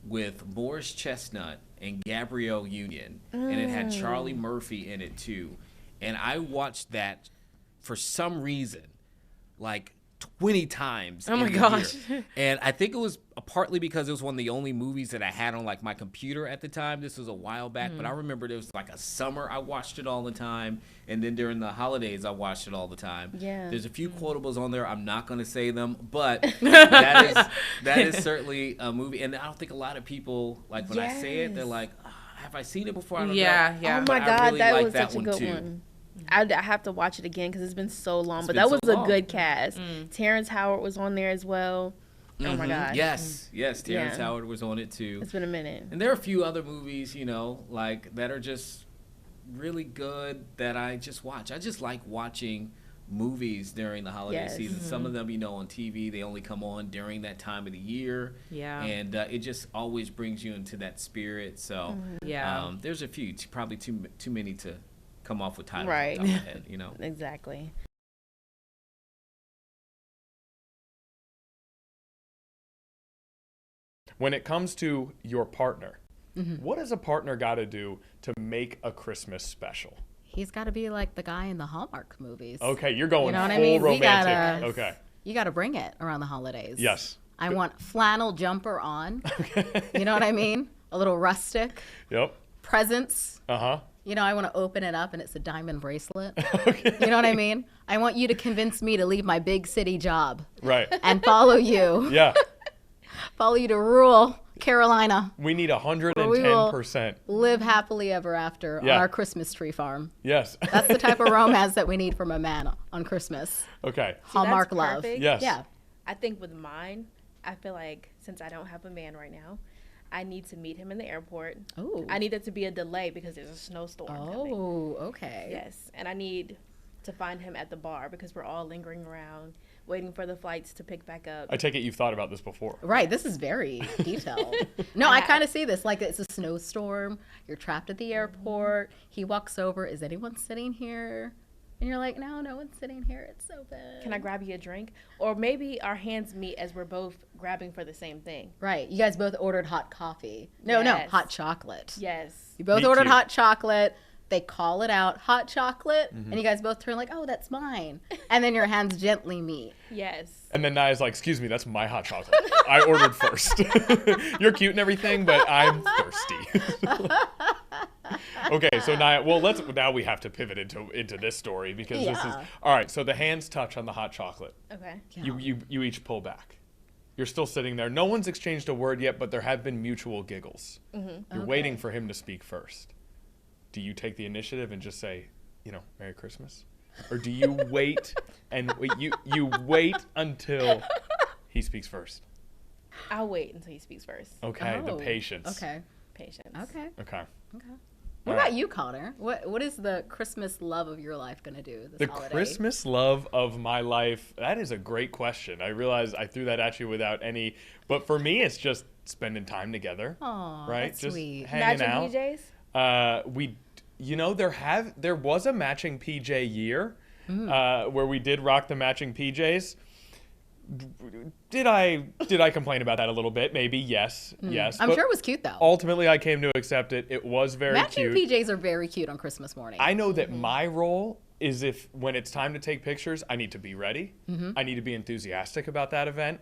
with Morris Chestnut and Gabrielle Union, and it had Charlie Murphy in it too. And I watched that for some reason, like 20 times. Oh my in the gosh. year. And I think it was partly because it was one of the only movies that I had on like my computer at the time. This was a while back, but I remember there was like a summer I watched it all the time, and then during the holidays I watched it all the time. Yeah. There's a few quotables on there. I'm not going to say them, but that is certainly a movie. And I don't think a lot of people, like when I say it, they're like, have I seen it before? I don't know. Yeah. Oh But my I God, really that like was that such a one good too. one. I have to watch it again because it's been so long. It's But been that was so a long. good cast. Terrence Howard was on there as well. Oh my Mhm. gosh. Yes, Terrence Yeah. Howard was on it too. It's been a minute. And there are a few other movies, like that are just really good that I just watch. I just like watching movies during the holiday Yes. season. Some of them, on TV, they only come on during that time of the year. Yeah. And it just always brings you into that spirit. So Yeah. there's a few, probably too many to come off with titles Right. off the top of my head, Exactly. When it comes to your partner, what does a partner got to do to make a Christmas special? He's got to be like the guy in the Hallmark movies. Okay, you're going You know what full I mean? romantic. Okay. You got to bring it around the holidays. Yes. I want flannel jumper on. You know what I mean? A little rustic. Yep. Presents. Uh-huh. I want to open it up and it's a diamond bracelet. You know what I mean? I want you to convince me to leave my big city job Right. and follow you. Yeah. Follow you to rural Carolina. We need Where we will 110%. live happily ever after Yeah. on our Christmas tree farm. Yes. That's the type of romance that we need from a man on Christmas. Okay. Hallmark that's love. perfect. Yes. Yeah. I think with mine, I feel like since I don't have a man right now, I need to meet him in the airport. Oh. I need it to be a delay because there's a snowstorm coming. Oh, okay. Yes, and I need to find him at the bar because we're all lingering around, waiting for the flights to pick back up. I take it you've thought about this before. Right, this is very detailed. No, I kind of see this like it's a snowstorm. You're trapped at the airport. He walks over. Is anyone sitting here? And you're like, no one's sitting here. It's open. Can I grab you a drink? Or maybe our hands meet as we're both grabbing for the same thing. Right. You guys both ordered hot coffee. No, Yes. hot chocolate. Yes. You both Meet ordered cute. hot chocolate. They call it out, hot chocolate, and you guys both turn like, oh, that's mine. And then your hands gently meet. Yes. And then Naya's like, excuse me, that's my hot chocolate. I ordered first. You're cute and everything, but I'm thirsty. Okay, so Naya, now we have to pivot into this story because this is, Yeah. all right, so the hands touch on the hot chocolate. Okay. You each pull back. You're still sitting there. No one's exchanged a word yet, but there have been mutual giggles. You're waiting for him to speak first. Do you take the initiative and just say, Merry Christmas? Or do you wait and you wait until he speaks first? I'll wait until he speaks first. Okay, the Oh, patience. Okay. Patience. Okay. Okay. What All about right. you, Connor? What is the Christmas love of your life going to do this The holiday? Christmas love of my life, that is a great question. I realize I threw that at you without any, but for me, it's just spending time together. Aw, right? that's Just sweet. hanging Matching out. PJs? There was a matching PJ year Mm. where we did rock the matching PJs. Did I complain about that a little bit? Maybe yes. I'm but sure it was cute, though. Ultimately, I came to accept it. It was very Matching cute. PJs are very cute on Christmas morning. I know that my role is when it's time to take pictures, I need to be ready. I need to be enthusiastic about that event.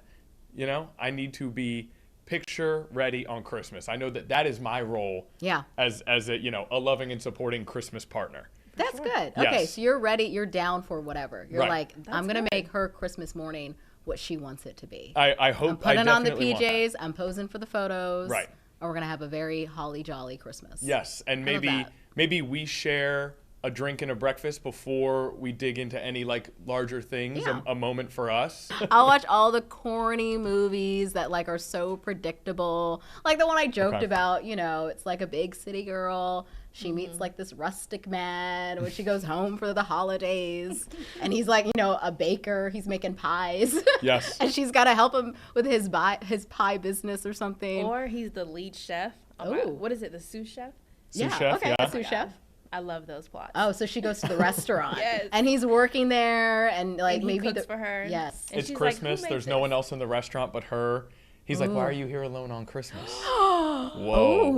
I need to be picture ready on Christmas. I know that is my role. Yeah. As a loving and supporting Christmas partner. That's good. Okay, Yes. so you're ready. You're down for whatever. You're Right. like, I'm going to make her Christmas morning what she wants it to be. I hope I'm putting on the definitely want that. PJs. I'm posing for the photos. Right. And we're going to have a very holly jolly Christmas. Yes, and I love that. maybe we share a drink and a breakfast before we dig into any larger things. Yeah. A moment for us. I'll watch all the corny movies that are so predictable. Like the one I joked Okay. about, it's like a big city girl. She meets this rustic man when she goes home for the holidays. And he's a baker. He's making pies. Yes. And she's got to help him with his pie business or something. Or he's the lead chef. Ooh. What is it? The sous chef? Sous chef, okay, yeah. a sous chef. I love those plots. Oh, so she goes to the restaurant. Yes. And he's working there, and like And he maybe cooks for her. Yes. And It's she's like, "Who Christmas. made There's no this?" one else in the restaurant but her. He's like, Ooh. "Why are you here alone on Christmas?" Whoa.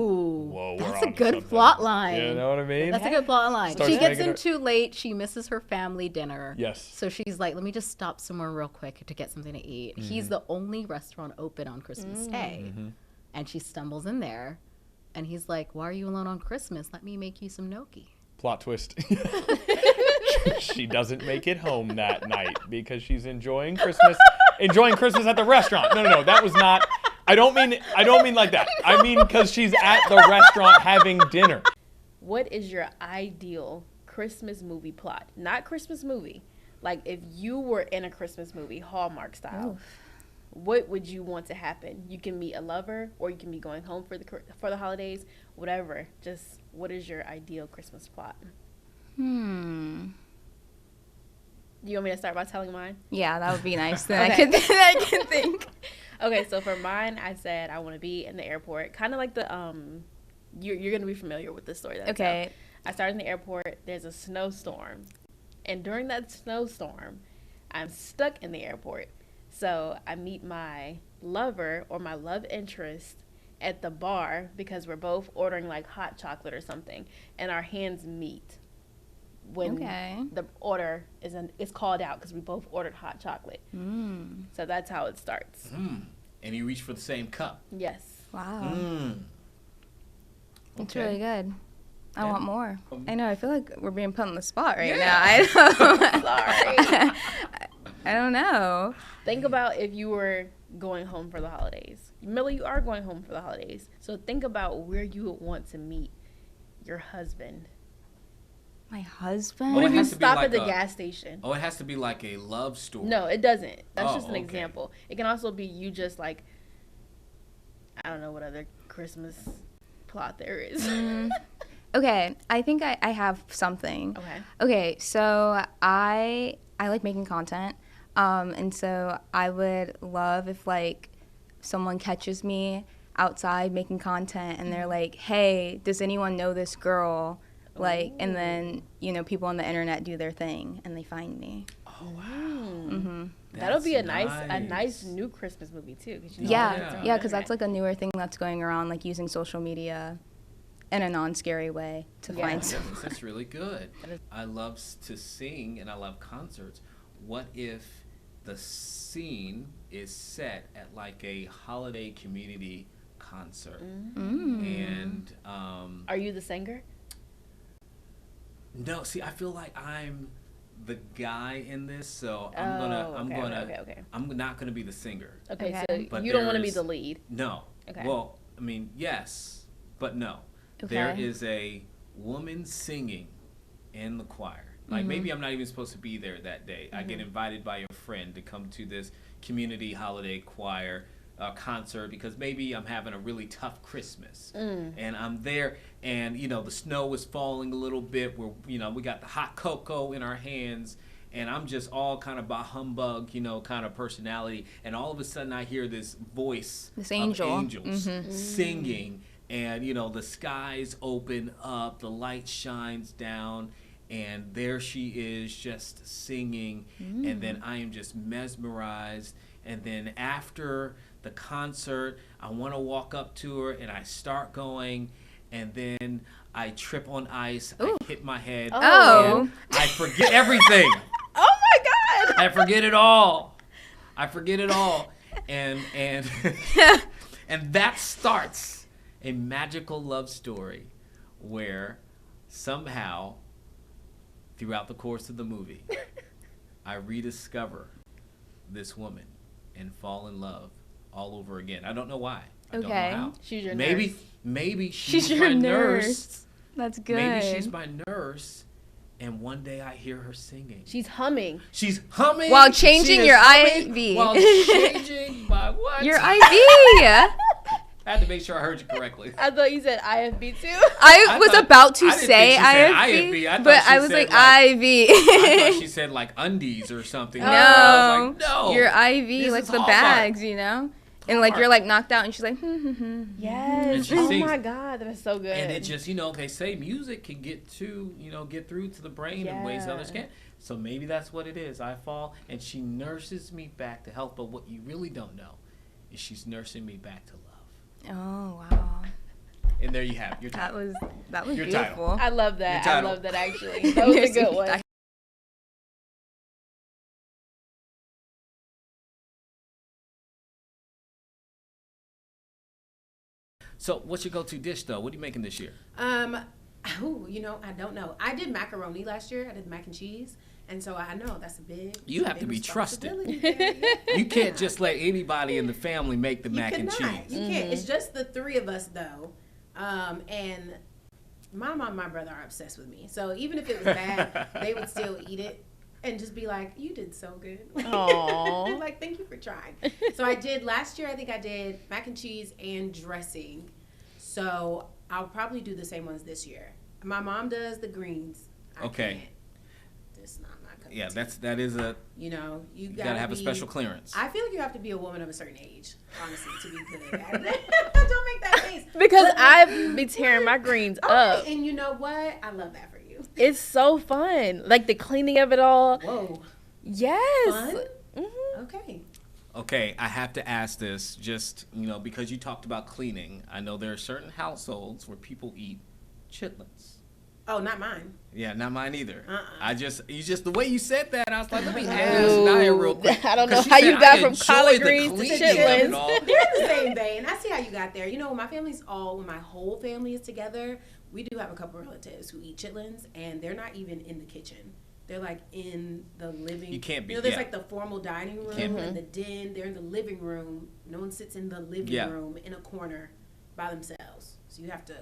Whoa, That's we're a onto good something. plot line. You know what I mean? That's a good plot line. Starts She gets making in her- too late. She misses her family dinner. Yes. So she's like, let me just stop somewhere real quick to get something to eat. He's the only restaurant open on Christmas Day. And she stumbles in there. And he's like, why are you alone on Christmas? Let me make you some gnocchi. Plot twist. She doesn't make it home that night because she's enjoying Christmas at the restaurant. No, that was not. I don't mean like that. I mean because she's at the restaurant having dinner. What is your ideal Christmas movie plot? Not Christmas movie. Like if you were in a Christmas movie, Hallmark style. What would you want to happen? You can meet a lover, or you can be going home for the holidays, whatever. Just what is your ideal Christmas plot? You want me to start by telling mine? Yeah, that would be nice. Then Okay. I can think. Okay, so for mine, I said I want to be in the airport, kind of like the You're gonna be familiar with this story. That Okay. I started in the airport. There's a snowstorm, and during that snowstorm, I'm stuck in the airport. So I meet my lover or my love interest at the bar because we're both ordering like hot chocolate or something, and our hands meet when the order is called out because we both ordered hot chocolate. So that's how it starts. And you reach for the same cup. Yes. Wow. It's Okay. really good. I Yeah. want more. I know. I feel like we're being put on the spot right Yeah. now. I Sorry. I don't know. Think about if you were going home for the holidays. Millie, you are going home for the holidays. So think about where you would want to meet your husband. My husband? What it if you has to be stop like at the a- gas station? Oh, it has to be like a love story. No, it doesn't. That's Oh, just an okay. example. It can also be you just like, I don't know what other Christmas plot there is. Okay, I think I have something. Okay. Okay, so I like making content, and so I would love if like someone catches me outside making content, and they're like, "Hey, does anyone know this girl?" Like, and then people on the internet do their thing, and they find me. Oh wow. That'll be a That's nice new Christmas movie too. 'Cause Yeah, because that's like a newer thing that's going around, like using social media in a non-scary way to find someone. That's really good. I love to sing and I love concerts. What if the scene is set at like a holiday community concert? And Are you the singer? no, see, I feel like I'm the guy in this, so I'm not gonna be the singer. Okay, Okay. so But you don't want to be there's- the lead. No. Okay. Well, I mean, yes, but no. Okay. There is a woman singing in the choir. Like maybe I'm not even supposed to be there that day. I get invited by a friend to come to this community holiday choir concert because maybe I'm having a really tough Christmas. And I'm there and, the snow is falling a little bit. We got the hot cocoa in our hands. And I'm just all kind of bah humbug, kind of personality. And all of a sudden I hear this voice This of angel. angels singing. And, the skies open up, the light shines down, and there she is just singing. And then I am just mesmerized. And then after the concert, I want to walk up to her, and I start going. And then I trip on ice, I hit my head, Oh. and I forget everything. Oh my God! I forget it all. And and that starts a magical love story where somehow throughout the course of the movie I rediscover this woman and fall in love all over again. I don't know why. I don't know Okay. how. She's your maybe nurse. maybe she's your my nurse. nurse. That's good. Maybe she's my nurse. And one day I hear her singing. She's humming. She's humming While changing She is your humming IV. While changing my what? Your IV. I had to make sure I heard you correctly. I thought you said IFB too. I was thought- about to I didn't say think she said IFB, IFB. I thought but she I was said, like, like- IV. I thought she said like undies or something. No, I was like, no. your IV, This like is the Hallmark. bags, And like you're like knocked out, and she's like, Yes. she Oh sings. my God, that is so good. And it just, they say music can get through to the brain in ways others can't. So maybe that's what it is. I fall, and she nurses me back to health. But what you really don't know is she's nursing me back to love. oh wow, And there you have it. Your that title. was Your beautiful. title. I love that. Your I title. love that actually. That was a good one. So what's your go-to dish, though? What are you making this year? I don't know. I did macaroni last year. I did mac and cheese, and so I know that's a big. You have big to be trusted. responsibility there. Yeah. You can't just let anybody in the family make the mac and cannot. cheese. You can't. It's just the three of us though, and my mom and my brother are obsessed with me. So even if it was bad, they would still eat it and just be like, "You did so good." Aww. Like, thank you for trying. So I did last year. I think I did mac and cheese and dressing. So I'll probably do the same ones this year. My mom does the greens. Okay. Can't. It's not my cup of Yeah, tea. that is a. You know, you gotta have a special clearance. I feel like you have to be a woman of a certain age, honestly, to be good at it. Don't make that face. Because I be tearing my greens up. And you know what? I love that for you. It's so fun. Like the cleaning of it all. Whoa. Yes. Fun? Mhm. Okay. Okay, I have to ask this just, because you talked about cleaning. I know there are certain households where people eat chitlins. Oh, not mine. Yeah, not mine either. Uh-uh. The way you said that, I was like, let me ask Naya real quick. I don't know 'Cause she how said, you got "I from enjoy collard the greens to cleaning of chitlins." it all." They're in the same vein. I see how you got there. When my whole family is together, we do have a couple relatives who eat chitlins, and they're not even in the kitchen. They're like in the living. You can't be, there's yeah. like the formal dining room Can't be. and the den. They're in the living room. No one sits in the living Yeah. room in a corner by themselves. So you have to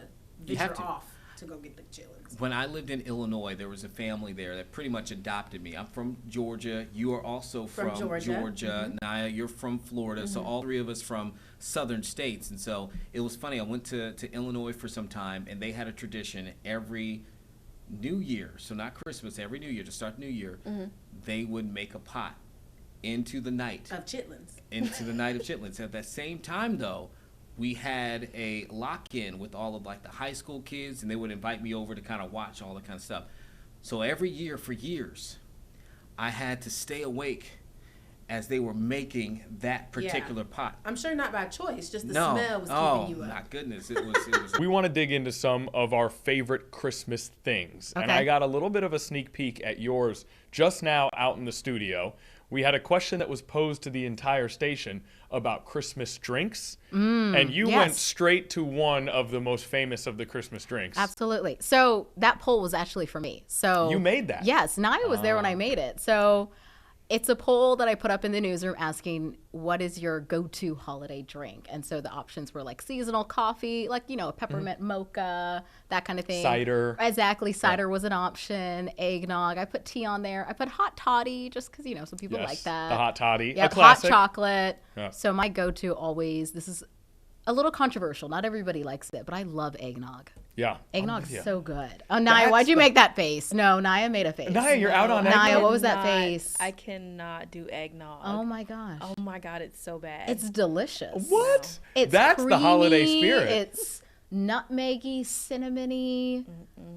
You venture have to. off to go get the chitlins. When I lived in Illinois, there was a family there that pretty much adopted me. I'm from Georgia. You are also from Georgia. Mm-hmm. Naya, you're from Florida. So all three of us from southern states. And so it was funny. I went to Illinois for some time, and they had a tradition every New Year. So not Christmas, every New Year, to start New Year, they would make a pot into the night. Of chitlins. Into the night of chitlins. At that same time, though, we had a lock-in with all of like the high school kids, and they would invite me over to kind of watch all that kind of stuff. So every year for years, I had to stay awake as they were making that particular pot. I'm sure not by choice, just the No. smell was Oh, keeping you up. my goodness. It was We want to dig into some of our favorite Christmas things. And Okay. I got a little bit of a sneak peek at yours just now out in the studio. We had a question that was posed to the entire station about Christmas drinks. And you went yes. straight to one of the most famous of the Christmas drinks. Absolutely. So that poll was actually for me. So You made that? Yes, Naya was there when I made it. So it's a poll that I put up in the newsroom asking, what is your go-to holiday drink? And so the options were like seasonal coffee, like, a peppermint mocha, that kind of thing. Cider. Exactly. Cider was an option. Eggnog. I put tea on there. I put hot toddy just because, some people Yes, like that. the hot toddy, Yeah, a classic. hot chocolate. Yeah. So my go-to always, this is a little controversial. Not everybody likes it, but I love eggnog. Yeah. Eggnog's Yeah. so good. Oh, Naya, That's why'd you the- make that face? No, Naya made a face. Naya, you're out on Naya, eggnog? what was that Cannot- face? I cannot do eggnog. Oh my gosh. Oh my God, it's so bad. It's delicious. What? It's That's the holiday creamy, spirit. It's nutmeggy, cinnamony.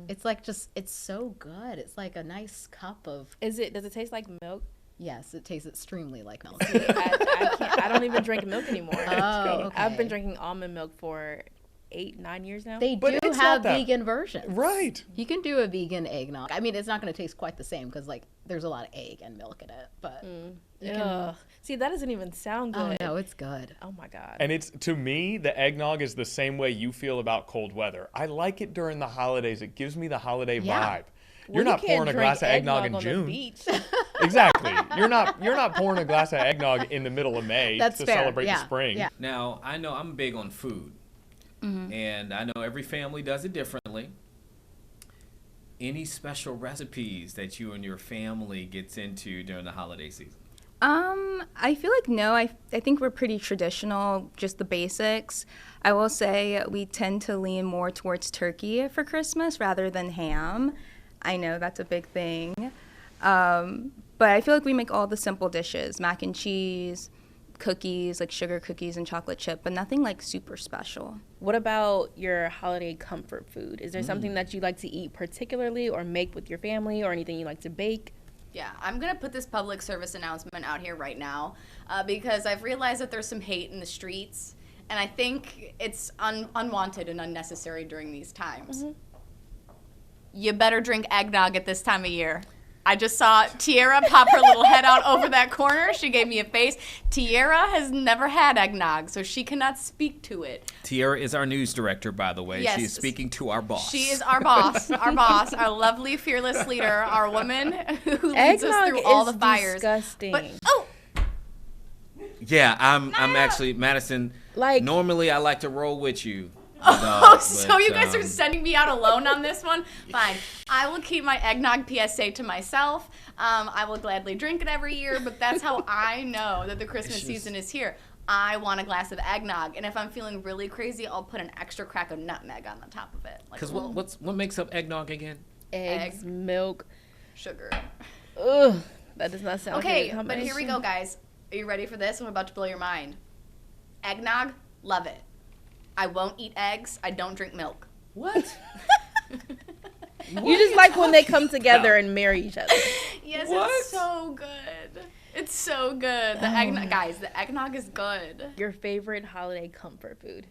It's like it's so good. It's like a nice cup of, Does it taste like milk? yes, it tastes extremely like milk. I don't even drink milk anymore. Oh, okay. I've been drinking almond milk for 8-9 years now. They But do it's have not that- vegan versions. Right. You can do a vegan eggnog. I mean, it's not going to taste quite the same because there's a lot of egg and milk in it, but you can, Ugh. See, that doesn't even sound oh good. no, it's good. Oh my God. And it's, to me, the eggnog is the same way you feel about cold weather. I like it during the holidays. It gives me the holiday Yeah. vibe. Well, You're you not can't pouring a drink glass of eggnog in on the June. beach. Exactly. You're not pouring a glass of eggnog in the middle of May That's to fair. celebrate Yeah. the spring. Yeah. Now, I know I'm big on food, and I know every family does it differently. Any special recipes that you and your family gets into during the holiday season? I feel like no. I think we're pretty traditional, just the basics. I will say we tend to lean more towards turkey for Christmas rather than ham. I know that's a big thing. But I feel like we make all the simple dishes, mac and cheese, cookies, like sugar cookies and chocolate chip, but nothing like super special. What about your holiday comfort food? Is there something that you like to eat particularly or make with your family or anything you like to bake? Yeah, I'm going to put this public service announcement out here right now because I've realized that there's some hate in the streets, and I think it's unwanted and unnecessary during these times. You better drink eggnog at this time of year. I just saw Tiara pop her little head out over that corner. She gave me a face. Tiara has never had eggnog, so she cannot speak to it. Tiara is our news director, by the way. Yes. She is speaking to our boss. She is our boss, our lovely, fearless leader, our woman who leads us through all the fires. Disgusting. But Yeah, I'm actually, Madison, Like- normally I like to roll with you. So you guys are sending me out alone on this one? Fine. I will keep my eggnog PSA to myself. I will gladly drink it every year, but that's how I know that the Christmas season is here. I want a glass of eggnog, and if I'm feeling really crazy, I'll put an extra crack of nutmeg on the top of it. Because what makes up eggnog again? Eggs, milk, sugar. Ugh, that does not sound Okay, good. but here we go, guys. Are you ready for this? I'm about to blow your mind. Eggnog, love it. I won't eat eggs. I don't drink milk. What? You just like when they come together and marry each other. Yes, What? it's so good. It's so good. The eggnog, guys, the eggnog is good. Your favorite holiday comfort food?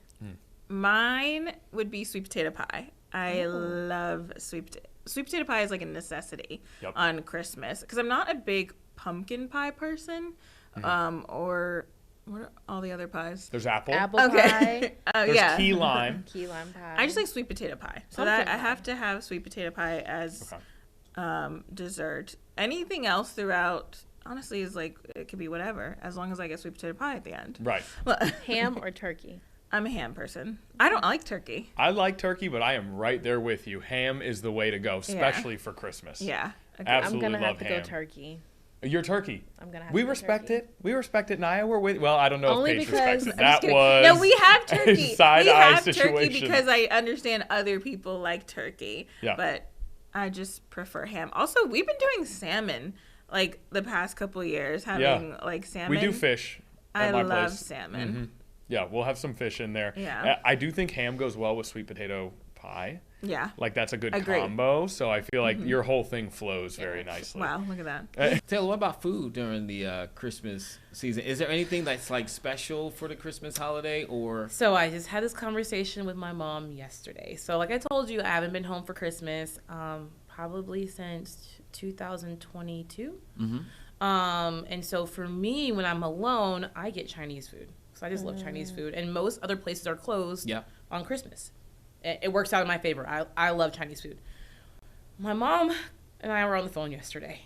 Mine would be sweet potato pie. I love sweet potato pie is like a necessity on Christmas because I'm not a big pumpkin pie person, or what are all the other pies? There's apple. Pie. There's key lime. Key lime pie. I just like sweet potato pie, so Pumpkin that I pie. have to have sweet potato pie as dessert. Anything else throughout, honestly, is like it could be whatever as long as I get sweet potato pie at the end. Right. Ham or turkey? I'm a ham person. I don't like turkey. I like turkey, but I am right there with you. Ham is the way to go, especially for Christmas. Yeah. Absolutely I'm gonna love have to ham. go turkey. You're turkey. I'm gonna have We to go respect turkey. it. We respect it, Naya. We're with. Well, I don't know Only if Paige because- respects it. I'm just That kidding. was No, we have a turkey. side We eye have situation. turkey because I understand other people like turkey. Yeah. But I just prefer ham. Also, we've been doing salmon like the past couple years, having like salmon. We do fish at I my love place. salmon. Yeah, we'll have some fish in there. Yeah. I do think ham goes well with sweet potato pie. Yeah. Like that's a good Agree. combo. So I feel like your whole thing flows very nicely. Wow, look at that. Taylor, what about food during the Christmas season? Is there anything that's like special for the Christmas holiday or? So I just had this conversation with my mom yesterday. So like I told you, I haven't been home for Christmas probably since 2022. And so for me, when I'm alone, I get Chinese food. So I just love Chinese food. And most other places are closed on Christmas. It works out in my favor. I love Chinese food. My mom and I were on the phone yesterday.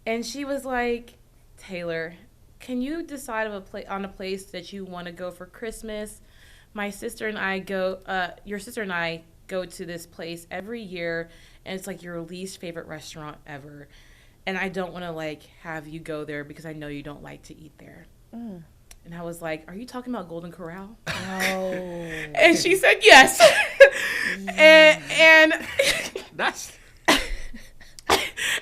And she was like, Taylor, can you decide on a place that you want to go for Christmas? My sister and I go, your sister and I go to this place every year, and it's like your least favorite restaurant ever. And I don't want to like have you go there because I know you don't like to eat there. And I was like, are you talking about Golden Corral? Oh. And she said yes. and That's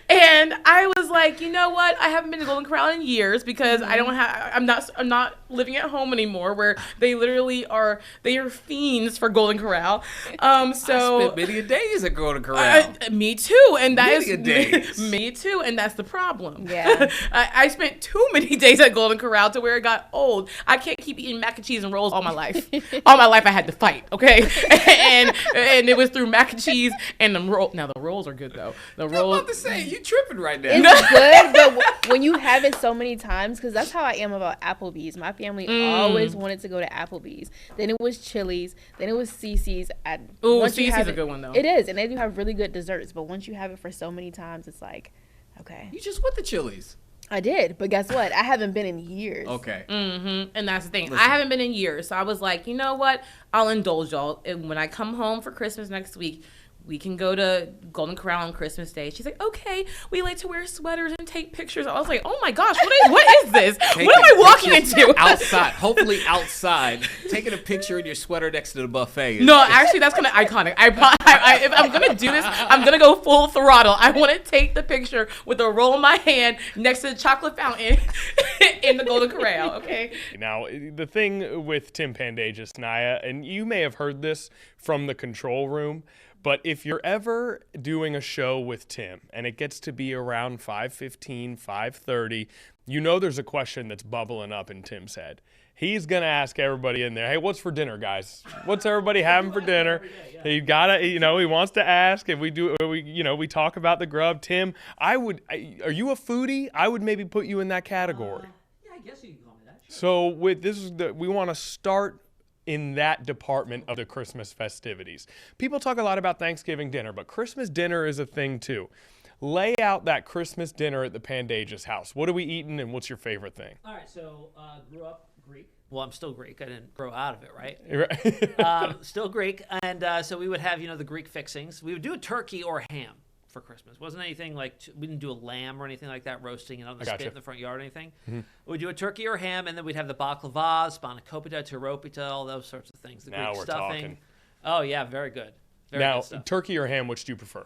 and I was like, you know what? I haven't been to Golden Corral in years because I'm not living at home anymore where they literally are fiends for Golden Corral. So I spent many a days at Golden Corral. me too, and that Many is a days. me too, and that's the problem. Yeah. I spent too many days at Golden Corral to where it got old. I can't keep eating mac and cheese and rolls all my life. All my life I had to fight, okay? and it was through mac and cheese and the roll. Now the rolls are good though. The I'm rolls. about to say you tripping right now. It's good, but when you have it so many times, because that's how I am about Applebee's. My family always wanted to go to Applebee's. Then it was Chili's. Then it was CC's. Ooh, Once you CC's have a it- good one though. It is, and they do have really good desserts. But once you have it for so many times, it's like, okay. You just went to Chili's. I did, but guess what? I haven't been in years. Okay. And that's the thing. I haven't been in years, so I was like, you know what? I'll indulge y'all. And when I come home for Christmas next week, we can go to Golden Corral on Christmas Day. She's like, okay, we like to wear sweaters and take pictures. I was like, oh my gosh, what is this? What am I walking into? Outside, hopefully outside, taking a picture in your sweater next to the buffet. No, actually, that's kind of iconic. If I'm going to do this, I'm going to go full throttle. I want to take the picture with a roll in my hand next to the chocolate fountain in the Golden Corral, okay? Now, the thing with Tim Pandages, Naya, and you may have heard this from the control room, but if you're ever doing a show with Tim and it gets to be around 5:15, 5:30, you know there's a question that's bubbling up in Tim's head. He's going to ask everybody in there, hey, what's for dinner, guys? What's everybody having for dinner? He gotta, he wants to ask, and we talk about the grub. Tim, are you a foodie? I would maybe put you in that category. Yeah, I guess you can call me that. Sure. So we want to start in that department of the Christmas festivities. People talk a lot about Thanksgiving dinner, but Christmas dinner is a thing too. Lay out that Christmas dinner at the Pandages house. What are we eating, and what's your favorite thing? All right, so grew up Greek. Well, I'm still Greek. I didn't grow out of it, right? Still Greek. And so we would have, the Greek fixings. We would do a turkey or a ham for Christmas. Wasn't anything like, we didn't do a lamb or anything like that, roasting it on the spit in the front yard or anything. Mm-hmm. We'd do a turkey or ham, and then we'd have the baklava, spanakopita, tiropita, all those sorts of things. The now Greek we're stuffing. Talking. Oh, yeah, very good. Very now, good stuff. Turkey or ham, which do you prefer?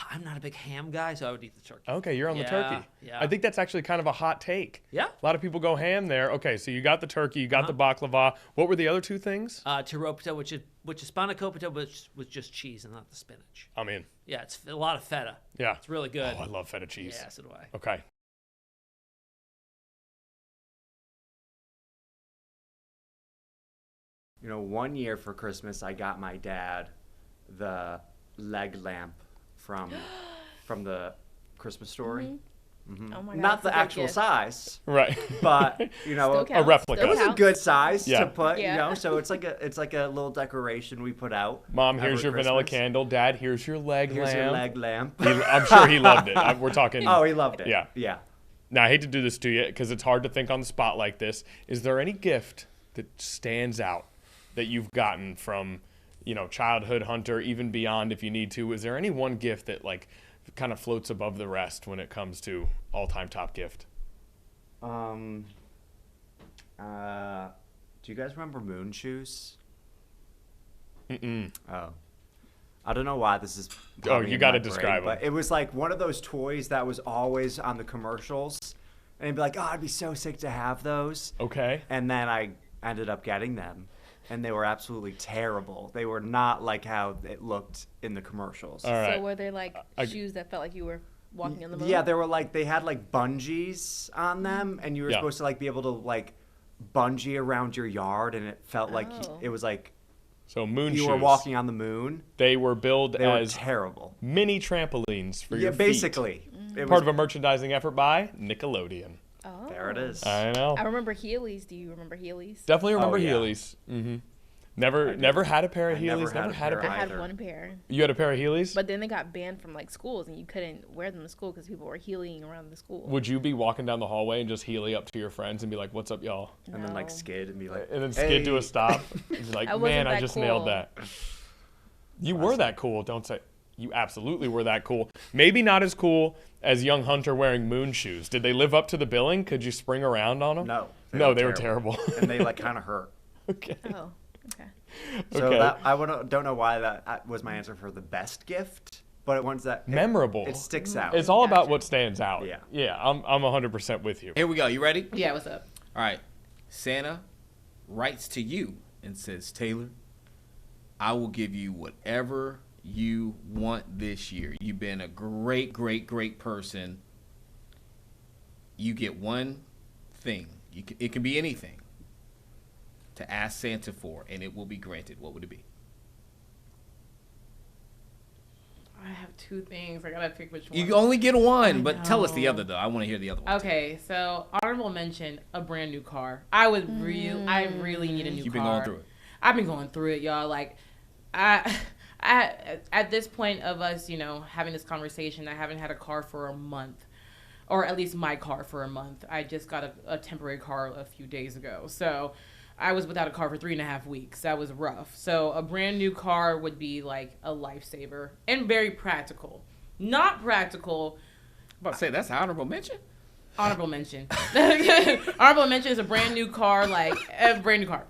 I'm not a big ham guy, so I would eat the turkey. Okay, you're on the turkey. Yeah. I think that's actually kind of a hot take. Yeah. A lot of people go ham there. Okay, so you got the turkey, you got the baklava. What were the other two things? Tiropita, which is spanakopita, which was just cheese and not the spinach. I'm in. Yeah, it's a lot of feta. Yeah. It's really good. Oh, I love feta cheese. Yeah, so do I. Okay. One year for Christmas, I got my dad the leg lamp from the Christmas Story. Mm-hmm. Oh my God, not the actual size, right? But a replica. It was a good size to put, So it's like a little decoration we put out. Mom, here's your vanilla candle. Dad, here's your leg lamp. Here's your leg lamp. I'm sure he loved it. We're talking. Oh, he loved it. Yeah. Now I hate to do this to you because it's hard to think on the spot like this. Is there any gift that stands out that you've gotten from, childhood Hunter, even beyond if you need to? Is there any one gift that kind of floats above the rest when it comes to all-time top gift? Do you guys remember moon shoes? Mm-mm. Oh. I don't know why this is. Oh, you got to describe them. But it was like one of those toys that was always on the commercials. And it'd be like, oh, I'd be so sick to have those. Okay. And then I ended up getting them. And they were absolutely terrible. They were not like how it looked in the commercials. All right. So were they like shoes that felt like you were walking on the moon? Yeah, they were they had bungees on them, and you were supposed to be able to bungee around your yard, and it felt like it was like so moon you shoes. were walking on the moon. They were billed as terrible mini trampolines for your feet. Basically. It part of a merchandising effort by Nickelodeon. Oh. There it is. I know. I remember Heelys. Do you remember Heelys? Definitely remember Heelys. Mm-hmm. Never had a pair of Heelys. Never had a pair. I had one pair. You had a pair of Heelys? But then they got banned from schools, and you couldn't wear them to school because people were Heelying around the school. Would you be walking down the hallway and just Heely up to your friends and be like, "What's up, y'all?" No. And then skid and be like, and then skid to a stop. And be like, man, I just nailed that. You were that cool. Don't say. You absolutely were that cool. Maybe not as cool as young Hunter wearing moon shoes. Did they live up to the billing? Could you spring around on them? No. They were terrible. And they kind of hurt. Okay. Oh, okay. So don't know why that was my answer for the best gift, but ones that memorable. It sticks out. It's all about what stands out. Yeah. Yeah. I'm 100% with you. Here we go. You ready? Yeah. What's up? All right. Santa writes to you and says, Taylor, I will give you whatever you want this year. You've been a great, great, great person. You get one thing. It can be anything to ask Santa for, and it will be granted. What would it be? I have two things. I gotta pick which one. You only get one, but tell us the other though. I want to hear the other one. Okay, so honorable mention: a brand new car. I really need a new car. You've been going through it. I've been going through it, y'all. I at this point of us, having this conversation, I haven't had a car for a month, or at least my car for a month. I just got a temporary car a few days ago, so I was without a car for 3.5 weeks. That was rough. So a brand new car would be like a lifesaver and very practical. Not practical. I'm about to say that's an honorable mention. Honorable mention. Honorable mention is a brand new car, like a brand new car.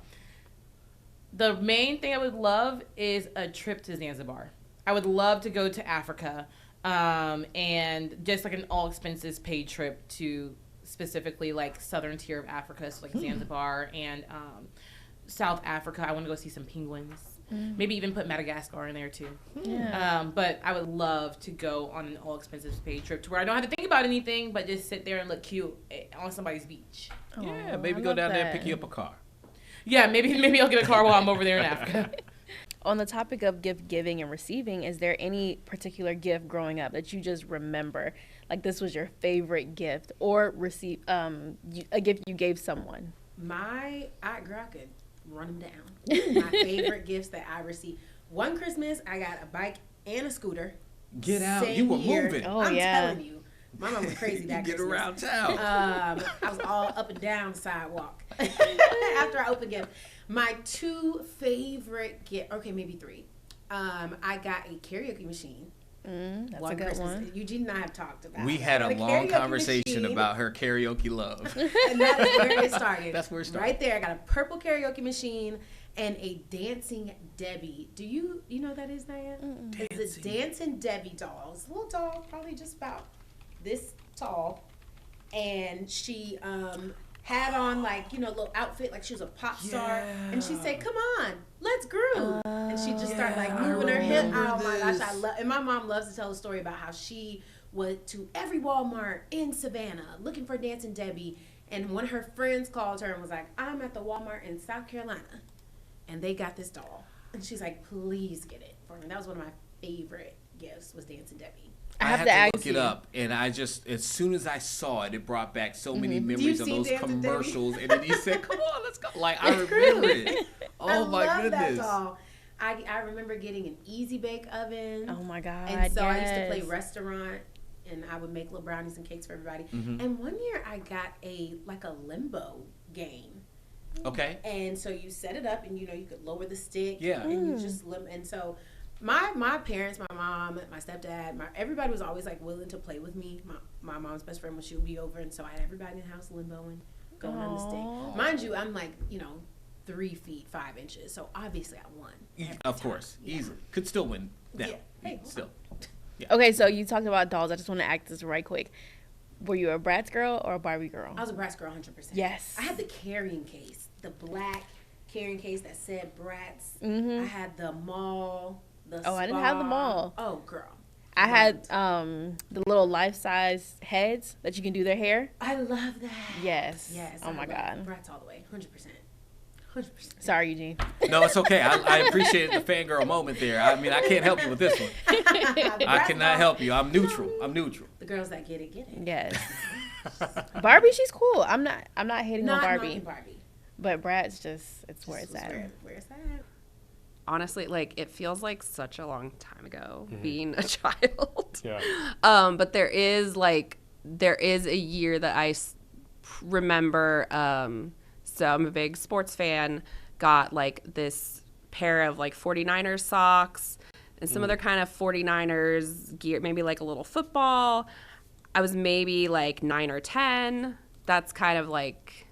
The main thing I would love is a trip to Zanzibar. I would love to go to Africa, and just like an all expenses paid trip to specifically like southern tier of Africa, so like Zanzibar and South Africa. I want to go see some penguins. Maybe even put Madagascar in there too. Yeah. But I would love to go on an all expenses paid trip to where I don't have to think about anything, but just sit there and look cute on somebody's beach. Yeah, maybe go down there and pick you up a car. Yeah, maybe I'll get a car while I'm over there in Africa. On the topic of gift giving and receiving, is there any particular gift growing up that you just remember? Like this was your favorite gift or a gift you gave someone? I could run them down. My favorite gifts that I received. One Christmas, I got a bike and a scooter. Get out. Same You were year. moving. Oh, I'm yeah. telling you. My mom was crazy that Get Christmas. around town. I was all up and down the sidewalk after I opened gift. My two favorite gift, okay, maybe three. I got a karaoke machine. That's One a good Christmas. one. Eugene and I have talked about. We it. had I a got long karaoke conversation machine, about her karaoke love. and that is where it started. That's where it started. Right there, I got a purple karaoke machine and a Dancing Debbie. Do you know what that is, Diane? It's a Dancing Debbie doll. It's a little doll, probably just about this tall, and she had on like a little outfit like she was a pop star, and she said, "Come on, let's groove," and she just started like moving her hip. Oh my gosh, I love. And my mom loves to tell the story about how she went to every Walmart in Savannah looking for Dancing Debbie, and one of her friends called her and was like, "I'm at the Walmart in South Carolina, and they got this doll," and she's like, "Please get it for me." That was one of my favorite gifts, was Dancing Debbie. I have to look ask it you. up, and I just, as soon as I saw it, it brought back so many memories of seen those Dancing Debbie? commercials. And then you said, "Come on, let's go!" Like I remember it. Oh I my love goodness! That doll. I remember getting an Easy Bake Oven. Oh my God. And so I used to yes. play restaurant, and I would make little brownies and cakes for everybody. And one year I got a limbo game. Okay. And so you set it up, and you could lower the stick. Yeah. And you just and so my parents, my mom, my stepdad, everybody was always like willing to play with me. My mom's best friend, when she would be over, and so I had everybody in the house limboing, going on the stick. Mind you, I'm like 3 feet 5 inches, so obviously I won. Of course, easily could still win now. Yeah. Hey, Still. Okay, so you talked about dolls. I just want to ask this right quick. Were you a Bratz girl or a Barbie girl? I was a Bratz girl, 100%. Yes. I had the carrying case, the black carrying case that said Bratz. Mhm. I had the mall, the Oh, I didn't have the spa. mall. Oh, girl. I had the little life-size heads that you can do their hair. I love that. Yes. Yes. Oh I my love God. Bratz all the way, 100%. 100%. Sorry, Eugene. No, it's okay. I appreciate the fangirl moment there. I mean, I can't help you with this one. I cannot help you. I'm neutral. The girls that get it, get it. Yes. Barbie, she's cool. I'm not hating on Not Barbie. knocking Barbie. But Bratz it's where it's at. Where it's at. Honestly, like it feels like such a long time ago being a child. Yeah. But there is a year that I remember. So I'm a big sports fan. Got like this pair of like 49ers socks and some other kind of 49ers gear, maybe like a little football. I was maybe like 9 or 10. That's kind of like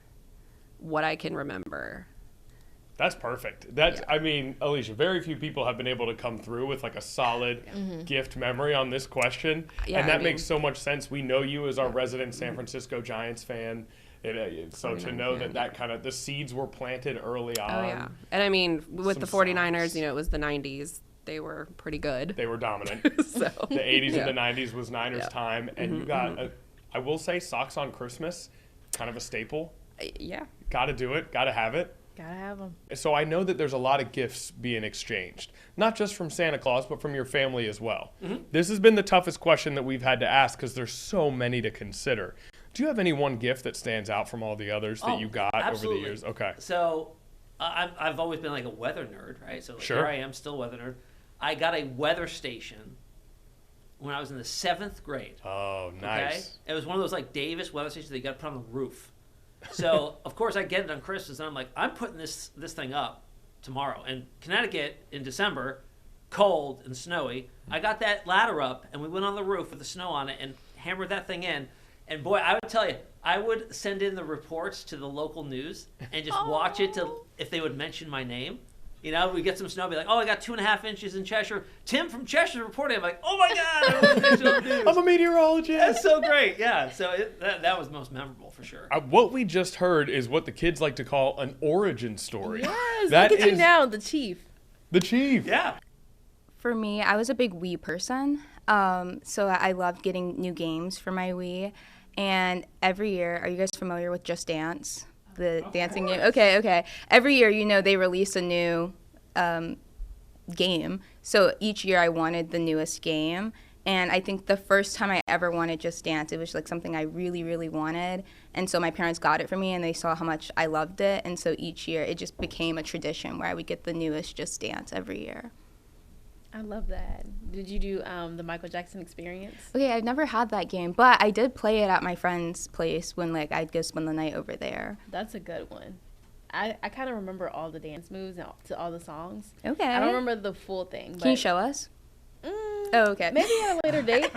what I can remember. That's perfect. I mean, Alicia, very few people have been able to come through with like a solid gift memory on this question. Yeah, and that I mean- makes so much sense. We know you as our resident San Francisco Giants fan. So to know that kind of the seeds were planted early on. Oh, yeah. And I mean, with the Some 49ers, socks. it was the 90s. They were pretty good. They were dominant. So, The 80s yeah. and the 90s was Niners time. And you got, I will say, socks on Christmas, kind of a staple. Yeah. Got to do it. Got to have it. Gotta have them. So I know that there's a lot of gifts being exchanged, not just from Santa Claus, but from your family as well. This has been the toughest question that we've had to ask because there's so many to consider. Do you have any one gift that stands out from all the others that you got absolutely. over the years? Okay. So I've always been like a weather nerd, right? So Sure. here I am, still a weather nerd. I got a weather station when I was in the 7th grade. Oh, Okay? nice. It was one of those like Davis weather stations that you got to put on the roof. So of course I get it on Christmas, and I'm like, I'm putting this thing up tomorrow. And Connecticut in December, cold and snowy. I got that ladder up, and we went on the roof with the snow on it and hammered that thing in. And boy, I would tell you, I would send in the reports to the local news and just watch it to if they would mention my name. You know, we get some snow, be like, oh, I got 2.5 inches in Cheshire. Tim from Cheshire reporting. I'm like, oh my God, I'm a meteorologist. That's so great. Yeah, so that was most memorable for sure. What we just heard is what the kids like to call an origin story. Yes, That look at you is now, the chief. the chief. Yeah. For me, I was a big Wii person, so I loved getting new games for my Wii. And every year, are you guys familiar with Just Dance? The dancing game? Okay. Every year, you know, they release a new game. So each year I wanted the newest game. And I think the first time I ever wanted Just Dance, it was like something I really, really wanted. And so my parents got it for me, and they saw how much I loved it. And so each year it just became a tradition where I would get the newest Just Dance every year. I love that. Did you do the Michael Jackson Experience? Okay, I've never had that game, but I did play it at my friend's place when like I'd go spend the night over there. That's a good one. I kind of remember all the dance moves and to all the songs. Okay. I don't remember the full thing. Can you show us? Oh, okay. Maybe at a later date.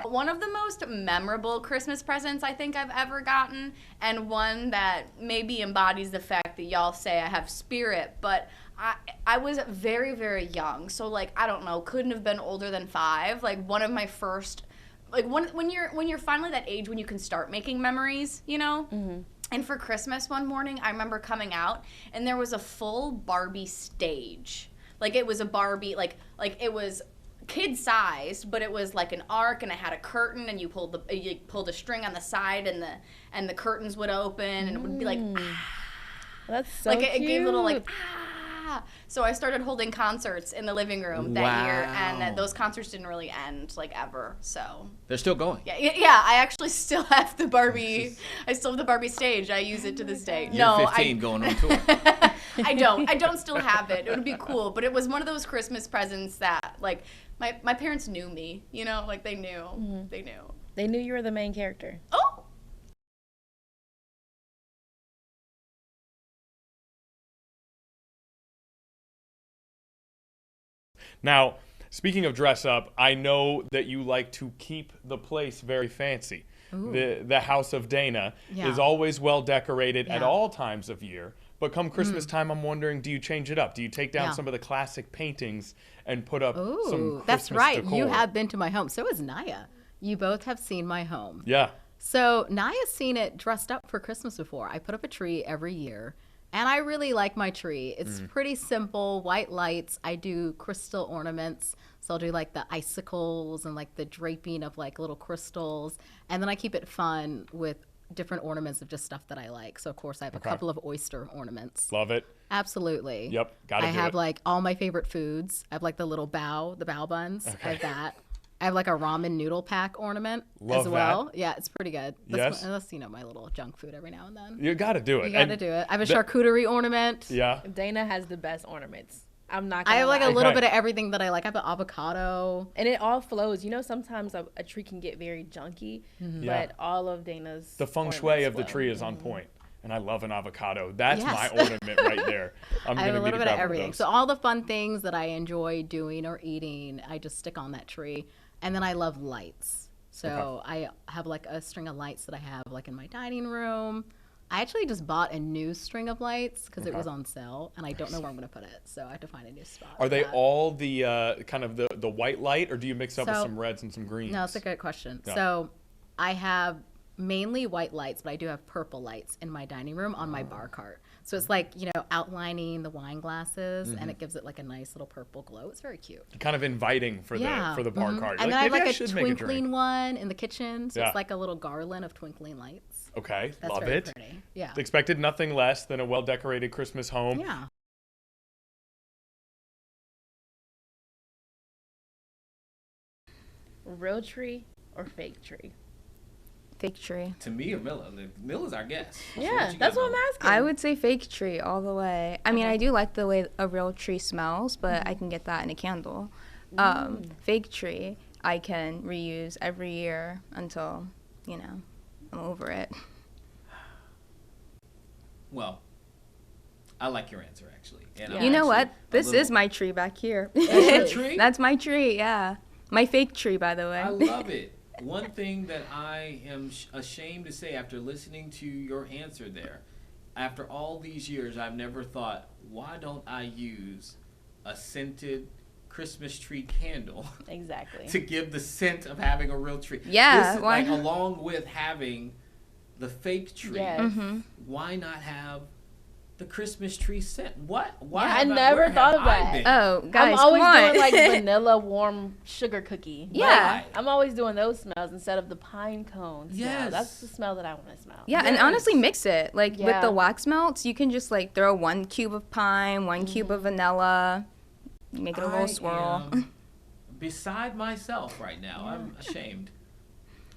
One of the most memorable Christmas presents I think I've ever gotten, and one that maybe embodies the fact that y'all say I have spirit, but I was very, very young. So, like, I don't know, couldn't have been older than 5. Like, one of my first, like, when you're finally that age when you can start making memories, you know? Mm-hmm. And for Christmas one morning, I remember coming out, and there was a full Barbie stage. Like, it was a Barbie, like it was kid-sized, but it was like an arc, and it had a curtain, and you pulled a string on the side, and the curtains would open, and it would be like, That's so like cute. it gave little like So I started holding concerts in the living room that year, and those concerts didn't really end like ever. So They're still going. yeah. I actually still have the Barbie. I still have the Barbie stage. I use it to this day. You're 15 going on tour. I don't still have it. It would be cool, but it was one of those Christmas presents that like my parents knew me. You know, like they knew. Mm-hmm. They knew. They knew you were the main character. Oh. Now, speaking of dress up, I know that you like to keep the place very fancy. The House of Dana is always well decorated at all times of year. But come Christmas time, I'm wondering, do you change it up? Do you take down some of the classic paintings and put up some Christmas that's right. decor? You have been to my home. So has Naya. You both have seen my home. Yeah. So Naya's seen it dressed up for Christmas before. I put up a tree every year. And I really like my tree. It's pretty simple, white lights. I do crystal ornaments. So I'll do like the icicles and like the draping of like little crystals. And then I keep it fun with different ornaments of just stuff that I like. So of course I have a couple of oyster ornaments. Love it. Absolutely. Yep, gotta do it. I have like all my favorite foods. I have like the bao buns. I have that. I have like a ramen noodle pack ornament as well. That. Yeah, it's pretty good. That's my little junk food every now and then. You got to do it. You got to do it. I have a charcuterie ornament. Yeah. Dana has the best ornaments. I'm not gonna I have like lie. a little bit of everything that I like. I have an avocado. And it all flows. You know, sometimes a tree can get very junky, but all of Dana's The feng shui of the tree is on point. And I love an avocado. That's my ornament right there. I have a little bit of everything. So all the fun things that I enjoy doing or eating, I just stick on that tree. And then I love lights. So I have like a string of lights that I have like in my dining room. I actually just bought a new string of lights because it was on sale, and I don't know where I'm going to put it. So I have to find a new spot. Are they all the kind of the white light, or do you mix up with some reds and some greens? No, that's a good question. Yeah. So I have mainly white lights, but I do have purple lights in my dining room on my bar cart. So it's like, you know, outlining the wine glasses, and it gives it like a nice little purple glow. It's very cute. Kind of inviting for the bar cart. And then I have like a twinkling drink. one in the kitchen. So it's like a little garland of twinkling lights. Okay, That's love very it. Pretty. Yeah. Expected nothing less than a well-decorated Christmas home. Yeah. Real tree or fake tree? Fake tree. To me or Milla? Milla's our guest. Yeah, that's what I'm asking. I would say fake tree all the way. I mean, I do like the way a real tree smells, but I can get that in a candle. Fake tree, I can reuse every year until, you know, I'm over it. Well, I like your answer, actually. And You know what? This is my tree back here. That's your tree? That's my tree, yeah. My fake tree, by the way. I love it. One thing that I am ashamed to say after listening to your answer there, after all these years, I've never thought, why don't I use a scented Christmas tree candle Exactly. to give the scent of having a real tree? Yeah, This is why like not? along with having the fake tree. Yes. Mm-hmm. Why not have the Christmas tree scent? What? Why? Yeah, I have never where thought have of I that. been? Oh, guys, I'm always come on. doing like vanilla warm sugar cookie. Yeah. I'm always doing those smells instead of the pine cone smell. Yes. That's the smell that I want to smell. Yeah, and Yes. honestly, mix it. Like with Yeah. the wax melts, you can just like throw 1 cube of pine, 1 cube of vanilla, make it a little swirl. am beside myself right now. I'm ashamed.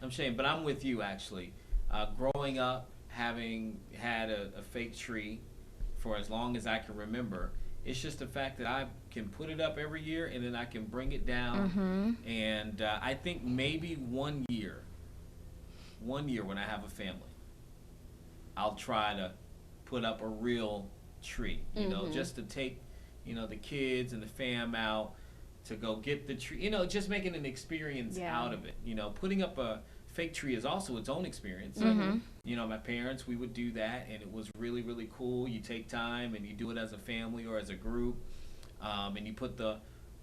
But I'm with you actually. Growing up, having had a fake tree for as long as I can remember, it's just the fact that I can put it up every year and then I can bring it down. And I think maybe one year when I have a family, I'll try to put up a real tree, you know, just to take, you know, the kids and the fam out to go get the tree, you know, just making an experience out of it. You know, putting up a fake tree is also its own experience. You know, my parents, we would do that, and it was really, really cool. You take time and you do it as a family or as a group, and you put the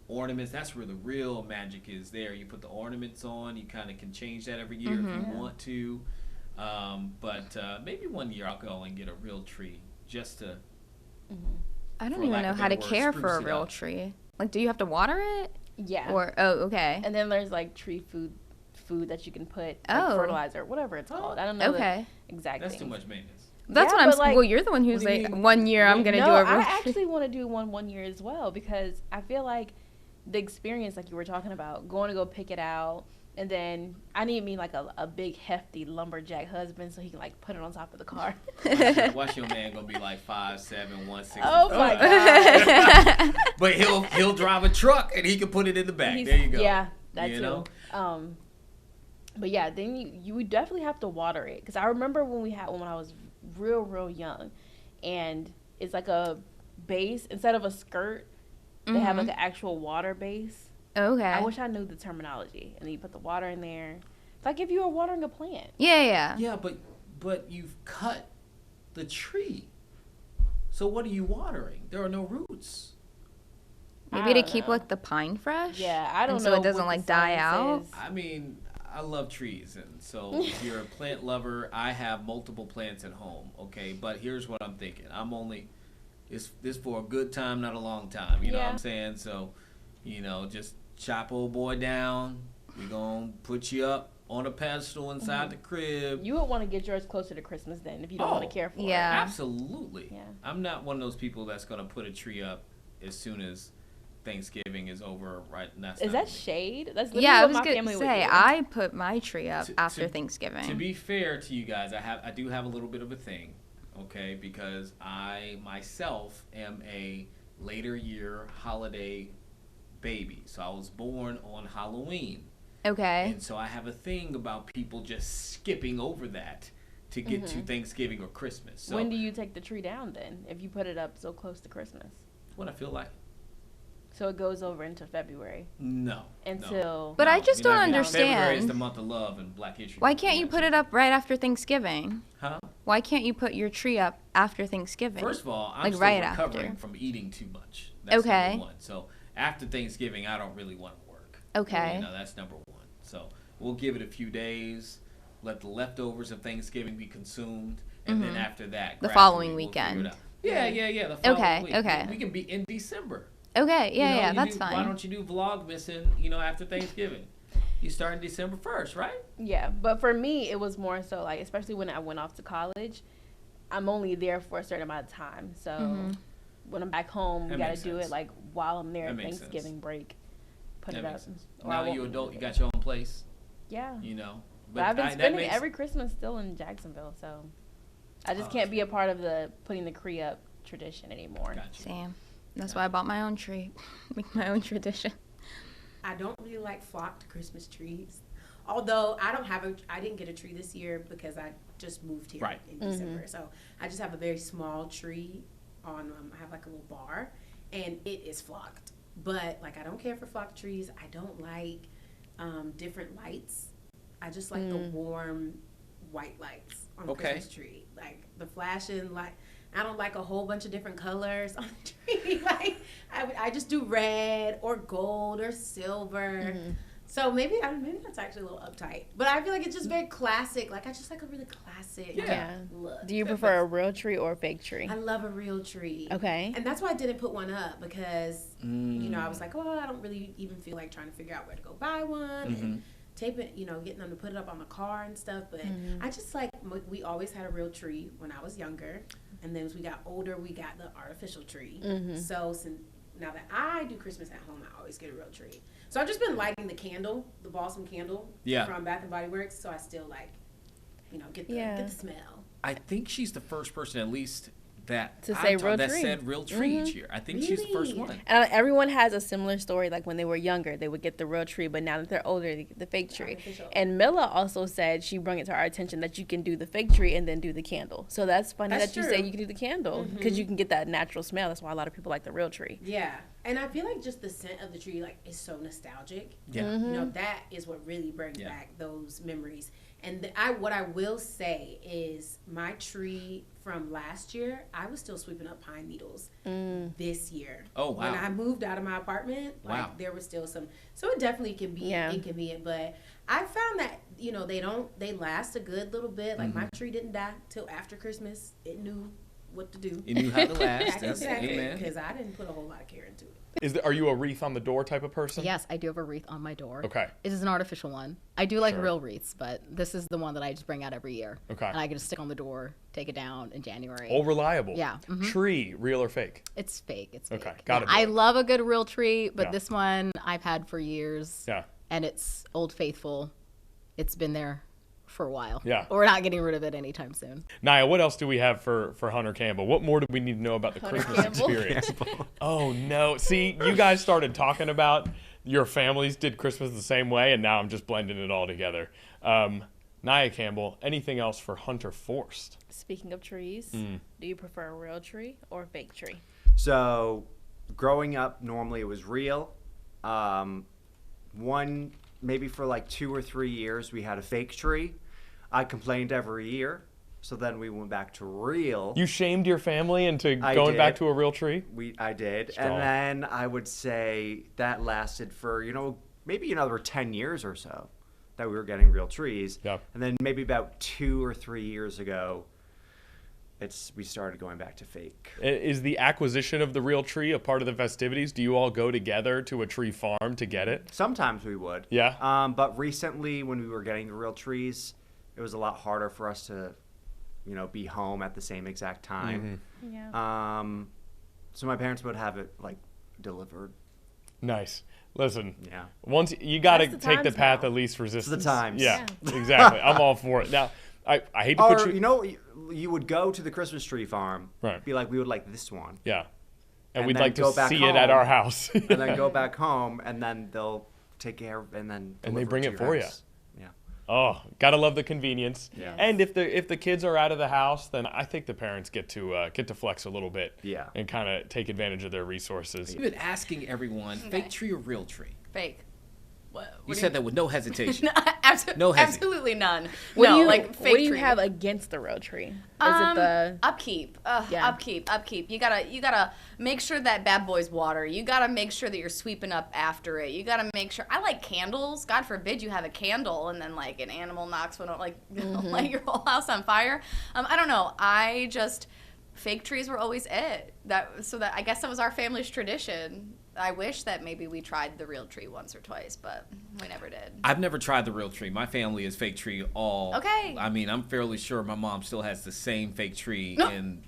ornaments. That's where the real magic is there. You put the ornaments on. You kind of can change that every year if you want to. But maybe one year I'll go and get a real tree just to. I don't for even lack know of how to better word, care spruce for a it real up. tree. Like, do you have to water it? Yeah. Or okay. And then there's like tree food that you can put, like Oh. fertilizer, whatever it's called. I don't know Okay. the exact That's things. too much maintenance. That's Yeah, what I'm but, saying. like- Well, you're the one who's What do you like, mean? 1 year I'm gonna No, do a real I tree. actually want to do one year as well because I feel like the experience, like you were talking about, going to go pick it out, and then I need me like a big hefty lumberjack husband so he can like put it on top of the car. Watch your man gonna be like 5'7", 160. Oh my god! But he'll drive a truck and he can put it in the back. He's- There you go. Yeah, that You too. know? But yeah, then you would definitely have to water it because I remember when I was real young, and it's like a base instead of a skirt, they have like an actual water base. Okay. I wish I knew the terminology. And then you put the water in there. It's like if you were watering a plant. Yeah. Yeah, but you've cut the tree. So what are you watering? There are no roots. Maybe I to don't keep know. like the pine fresh. Yeah, I don't and know. so it doesn't what like the die science out. is. I mean, I love trees, and so if you're a plant lover, I have multiple plants at home. Okay, but here's what I'm thinking. I'm only this for a good time, not a long time. You know what Yeah. I'm saying? So, you know, just chop old boy down. We gonna put you up on a pedestal inside the crib. You would want to get yours closer to Christmas then if you don't want to care for it. Yeah. Absolutely. Yeah. I'm not one of those people that's gonna put a tree up as soon as Thanksgiving is over. Right? And that's Is not that me. shade? That's literally Yeah, I what was my gonna family would say do. I put my tree up To- after to- Thanksgiving. To be fair to you guys, I do have a little bit of a thing, okay? Because I myself am a later year holiday baby. So I was born on Halloween. Okay. And so I have a thing about people just skipping over that to get to Thanksgiving or Christmas. So When do you take the tree down then if you put it up so close to Christmas? when I feel like So it goes over into February no. until. But I No, just you're don't not- February is understand. the month of love and Black History. Why Month. can't you put it up right after Thanksgiving? Huh? Why can't you put your tree up after Thanksgiving? First of all, I'm Like still right recovering after. from eating too much. That's Okay. number one. So after Thanksgiving, I don't really want to work. Okay. You know, that's number one. So we'll give it a few days, let the leftovers of Thanksgiving be consumed, and then after that, The gradually following we'll figure it weekend. out. Yeah. The following Okay, week. okay. We can be in December. Okay, You know, yeah, you that's do- fine. Why don't you do Vlogmasing, you know, after Thanksgiving? You start in December 1st, right? Yeah, but for me, it was more so like, especially when I went off to college, I'm only there for a certain amount of time. So Mm-hmm. when I'm back home, we That got to makes do sense. it like while I'm there That at makes Thanksgiving sense. break. Put That it up. makes sense. or I Now that won't you're be adult, able you to. got your own place, Yeah. you know. But I've been that spending makes- every Christmas still in Jacksonville, so I just Oh, can't be a part of the putting the tree up tradition anymore. Gotcha. Same. That's why I bought my own tree. Make my own tradition. I don't really like flocked Christmas trees. Although I didn't get a tree this year because I just moved here Right. in December. So I just have a very small tree on, I have like a little bar, and it is flocked. But like, I don't care for flocked trees. I don't like different lights. I just like the warm white lights on the Christmas tree. Like the flashing light. I don't like a whole bunch of different colors on the tree. Like I just do red or gold or silver. So maybe that's actually a little uptight. But I feel like it's just very classic. Like I just like a really classic look. Do you prefer a real tree or a fake tree? I love a real tree. Okay. And that's why I didn't put one up because, you know, I was like, oh, I don't really even feel like trying to figure out where to go buy one and tape it, you know, getting them to put it up on the car and stuff. But I just like, we always had a real tree when I was younger. And then as we got older, we got the artificial tree. So since now that I do Christmas at home, I always get a real tree. So I've just been lighting the candle, the balsam candle from Bath and Body Works. So I still like, you know, get the smell. I think she's the first person, at least that To say real that tree. said real tree each year. I think she's the first one. And everyone has a similar story. Like when they were younger, they would get the real tree, but now that they're older, they get the fake tree. And Mila also said, she brought it to our attention that you can do the fake tree and then do the candle. So that's funny That's that you say you can do the candle because you can get that natural smell. That's why a lot of people like the real tree. Yeah. And I feel like just the scent of the tree, like, is so nostalgic. Yeah. You know, that is what really brings back those memories. And what I will say is my tree from last year, I was still sweeping up pine needles this year. Oh, wow. When I moved out of my apartment, like there was still some, so it definitely can be inconvenient, but I found that, you know, they last a good little bit. Like my tree didn't die till after Christmas. It knew what to do. It knew how to last. That's Exactly. amen. Because I didn't put a whole lot of care into it. Are you a wreath on the door type of person? Yes, I do have a wreath on my door. Okay. It is an artificial one. I do like Sure. real wreaths, but this is the one that I just bring out every year. Okay. And I get to stick on the door, take it down in January. Oh, reliable. Yeah. Tree, real or fake? It's fake. It's fake. Okay, gotta be. I love a good real tree, but Yeah. this one I've had for years. Yeah. And it's Old Faithful. It's been there for a while. Yeah. We're not getting rid of it anytime soon. Naya, what else do we have for Hunter Campbell? What more do we need to know about the Christmas experience? Oh, no. See, you guys started talking about your families did Christmas the same way, and now I'm just blending it all together. Naya Campbell, anything else for Hunter Forst? Speaking of trees, do you prefer a real tree or a fake tree? So, growing up, normally it was real. Maybe for like 2 or 3 years, we had a fake tree. I complained every year, so then we went back to real. You shamed your family into I going back did. to a real tree? I did. Strong. And then I would say that lasted for, maybe another 10 years or so that we were getting real trees. Yeah. And then maybe about 2 or 3 years ago, we started going back to fake. Is the acquisition of the real tree a part of the festivities? Do you all go together to a tree farm to get it? Sometimes we would. Yeah. But recently, when we were getting the real trees, it was a lot harder for us to, be home at the same exact time. Yeah. So my parents would have it like delivered. Nice. Listen, Yeah. once you got to That's the take the times path now. of least resistance. times. Yeah, exactly. I'm all for it. Now, I hate to put Or, you. you would go to the Christmas tree farm, Right. be like, we would like this one. Yeah. And And we'd then like to go back see it at our home. house. And then go back home, and then they'll take care of and then And they deliver bring to it your for you. house. Yeah. Oh, gotta love the convenience. Yeah. And if the kids are out of the house, then I think the parents get to flex a little bit. Yeah. And kind of take advantage of their resources. You've been asking everyone, fake tree or real tree? Fake. You said that with no hesitation. No, No hesitation. absolutely none. What Fake do you tree. have against the real tree? Is it the Upkeep. Yeah. Upkeep. You gotta make sure that bad boy's water. You gotta make sure that you're sweeping up after it. You gotta make sure. I like candles. God forbid you have a candle and then like an animal knocks one, light your whole house on fire. I don't know. Fake trees were always it. So I guess that was our family's tradition. I wish that maybe we tried the real tree once or twice, but we never did. I've never tried the real tree. My family is fake tree all. Okay. I mean, I'm fairly sure my mom still has the same fake tree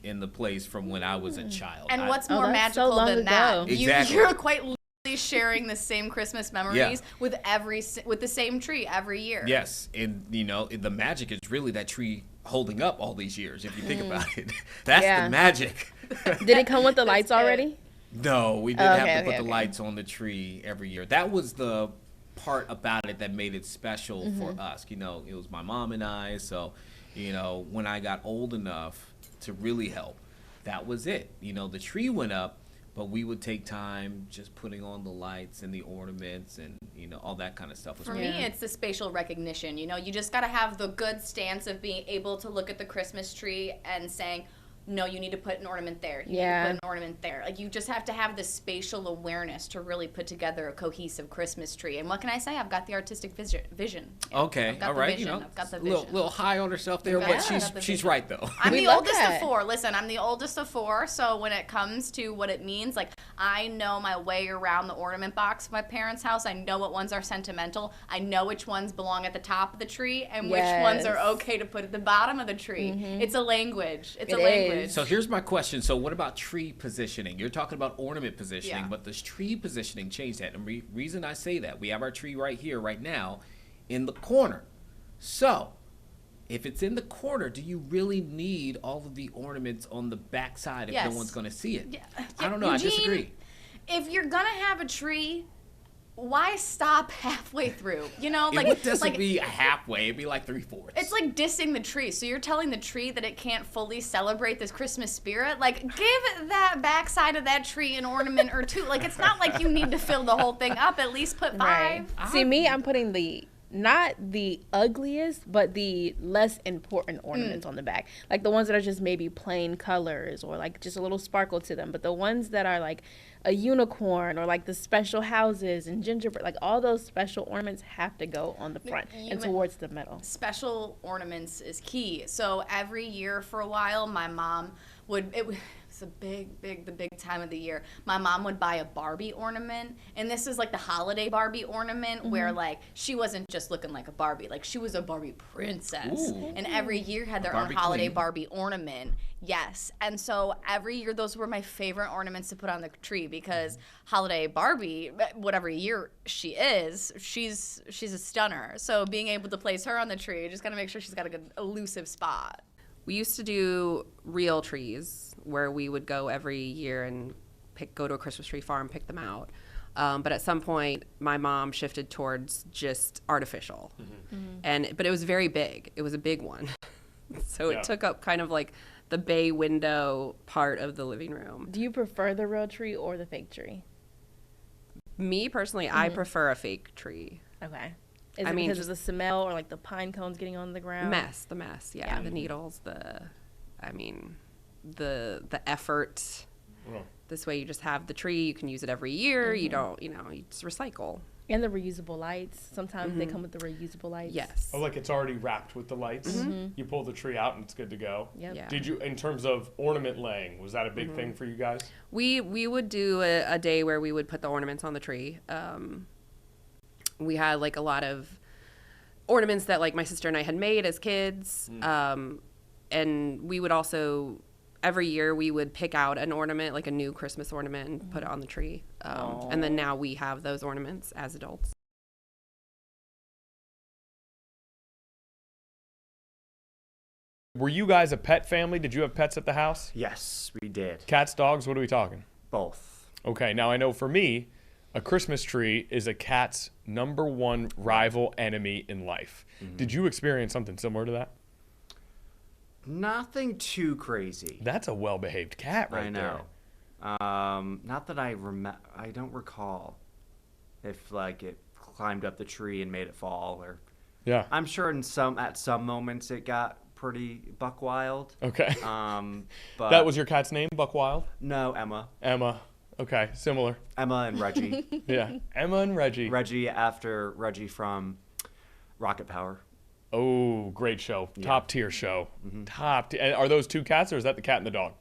in the place from when I was a child. And what's Oh, more that's so magical long than ago. that? Exactly. You're quite literally sharing the same Christmas memories with the same tree every year. Yes, and the magic is really that tree holding up all these years. If you think about it, that's Yeah. the magic. Did it come with the lights already? No, we did have to Okay, put the okay. lights on the tree every year. That was the part about it that made it special for us. You know, it was my mom and I. So, you know, when I got old enough to really help, that was it. You know, the tree went up, but we would take time just putting on the lights and the ornaments and, you know, all that kind of stuff. For me, it's the spatial recognition. You know, you just got to have the good stance of being able to look at the Christmas tree and saying, no, you need to put an ornament there. You need to put an ornament there. Like, you just have to have the spatial awareness to really put together a cohesive Christmas tree. And what can I say? I've got the artistic vision. Okay, all right. You know, I've got the vision. Little high on herself there, but she's right though. I'm the oldest of four. Listen, I'm the oldest of four. So when it comes to what it means, like, I know my way around the ornament box of my parents' house. I know what ones are sentimental. I know which ones belong at the top of the tree and which ones are okay to put at the bottom of the tree. It's a language. It's a language. So here's my question. So what about tree positioning? You're talking about ornament positioning, but does tree positioning change that? And reason I say that, we have our tree right here, right now, in the corner. So if it's in the corner, do you really need all of the ornaments on the back side if no one's going to see it? Yeah. I don't know. Eugene, I disagree. If you're going to have a tree, why stop halfway through? You know, like, it doesn't be halfway. It'd be like 3/4. It's like dissing the tree. So you're telling the tree that it can't fully celebrate this Christmas spirit? Like, give that backside of that tree an ornament or two. Like, it's not like you need to fill the whole thing up. At least put 5. Right. See, me, I'm putting not the ugliest, but the less important ornaments on the back. Like the ones that are just maybe plain colors or like just a little sparkle to them. But the ones that are like a unicorn or like the special houses and gingerbread, like all those special ornaments have to go on the front and towards the middle. Special ornaments is key. So every year for a while, my mom would, it's a the big time of the year. My mom would buy a Barbie ornament, and this is like the holiday Barbie ornament where like she wasn't just looking like a Barbie, like she was a Barbie princess. Ooh. And every year had their Barbie own holiday queen. Barbie ornament. Yes. And so every year those were my favorite ornaments to put on the tree because holiday Barbie, whatever year she is, she's a stunner. So being able to place her on the tree, just got to make sure she's got a good elusive spot. We used to do real trees where we would go every year and go to a Christmas tree farm, pick them out. But at some point, my mom shifted towards just artificial. But it was very big. It was a big one. So it took up kind of like the bay window part of the living room. Do you prefer the real tree or the fake tree? Me personally, I prefer a fake tree. Okay. Is it because of the smell or like the pine cones getting on the ground? The mess, yeah. The needles, the effort. Well, This way you just have the tree, you can use it every year, you don't, you just recycle. And the reusable lights. Sometimes they come with the reusable lights. Yes. oh, like it's already wrapped with the lights. You pull the tree out and it's good to go. Yep. Yeah. Did you, in terms of ornament laying, was that a big thing for you guys? We would do a day where we would put the ornaments on the tree. We had like a lot of ornaments that like my sister and I had made as kids. And we would also, every year we would pick out an ornament, like a new Christmas ornament, and put it on the tree. And then now we have those ornaments as adults. Were you guys a pet family? Did you have pets at the house? Yes, we did. Cats, dogs, what are we talking? Both. Okay, now I know for me, a Christmas tree is a cat's #1 rival enemy in life. Did you experience something similar to that? Nothing too crazy. That's a well-behaved cat right I know. Not that I don't recall if like it climbed up the tree and made it fall, or there. Yeah. I'm sure at some moments it got pretty buck wild. Okay. But That was your cat's name, Buck Wild? no Emma. Emma. Okay, similar. Emma and Reggie. Yeah. Emma and Reggie. Reggie after Reggie from Rocket Power. Oh, great show. Yeah. Top tier show. Top tier. And are those 2 cats or is that the cat and the dog?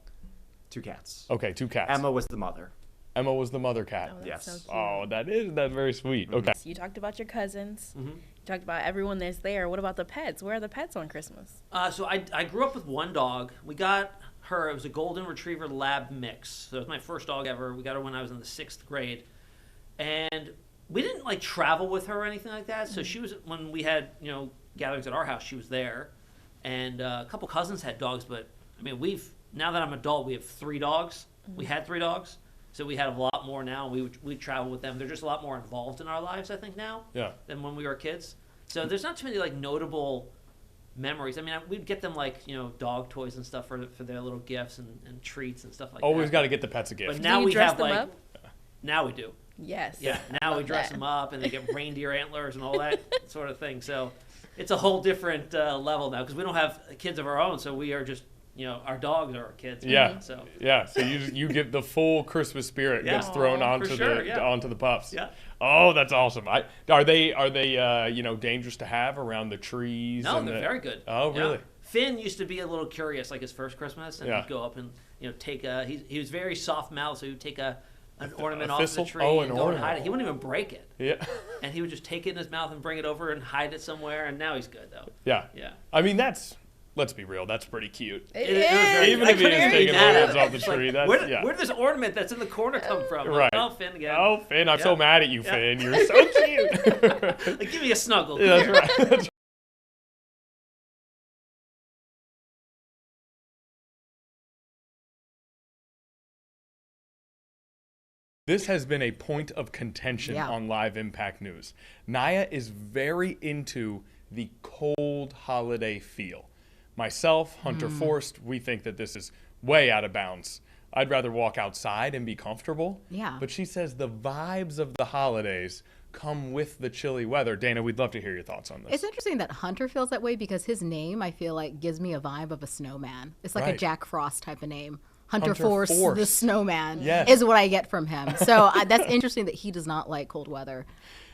2 cats. Okay, 2 cats. Emma was the mother. Emma was the mother cat. Oh, Yes. that's so cute. Oh, that's very sweet. Okay. So you talked about your cousins. You talked about everyone that's there. What about the pets? Where are the pets on Christmas? So I grew up with one dog. We got her. It was a golden retriever lab mix. So it was my first dog ever. We got her when I was in the 6th grade, and we didn't like travel with her or anything like that. So she was, when we had gatherings at our house, she was there, and a couple cousins had dogs. But I mean, now that I'm adult, we have 3 dogs. We had 3 dogs, so we had a lot lot more now. We travel with them. They're just a lot more involved in our lives, I think, now than when we were kids. So there's not too many like notable memories. I mean, we'd get them like dog toys and stuff for their little gifts and treats and stuff like that. Always got to get the pets a gift. But now Do you we dress have them like up? now we do. Yes. Yeah, now we dress them up and they get reindeer antlers and all that sort of thing. So it's a whole different level now because we don't have kids of our own, so we are just our dogs are our kids. Yeah. Right? So So you get the full Christmas spirit gets thrown onto onto the pups. Yeah. Oh, that's awesome. Are they dangerous to have around the trees? No, they're very good. Oh, really? Finn used to be a little curious, like his first Christmas, and he'd go up and take a. He was very soft mouthed, so he would take an ornament off the tree and go and hide it. He wouldn't even break it. Yeah. And he would just take it in his mouth and bring it over and hide it somewhere. And now he's good though. Yeah. Yeah. I mean, let's be real. That's pretty cute. It is. Even if he is taking ornaments off the tree, that's where did this ornament that's in the corner come from? Right. Like, oh, Finn again. Oh, Finn, I'm so mad at you, Finn. You're so cute. Like, give me a snuggle. Yeah, that's right. This has been a point of contention on Live Impact News. Naya is very into the cold holiday feel. Myself, Hunter Forrest, we think that this is way out of bounds. I'd rather walk outside and be comfortable. Yeah. But she says the vibes of the holidays come with the chilly weather. Dana, we'd love to hear your thoughts on this. It's interesting that Hunter feels that way because his name, I feel like, gives me a vibe of a snowman. It's like a Jack Frost type of name. Hunter Force, the snowman, is what I get from him. So that's interesting that he does not like cold weather.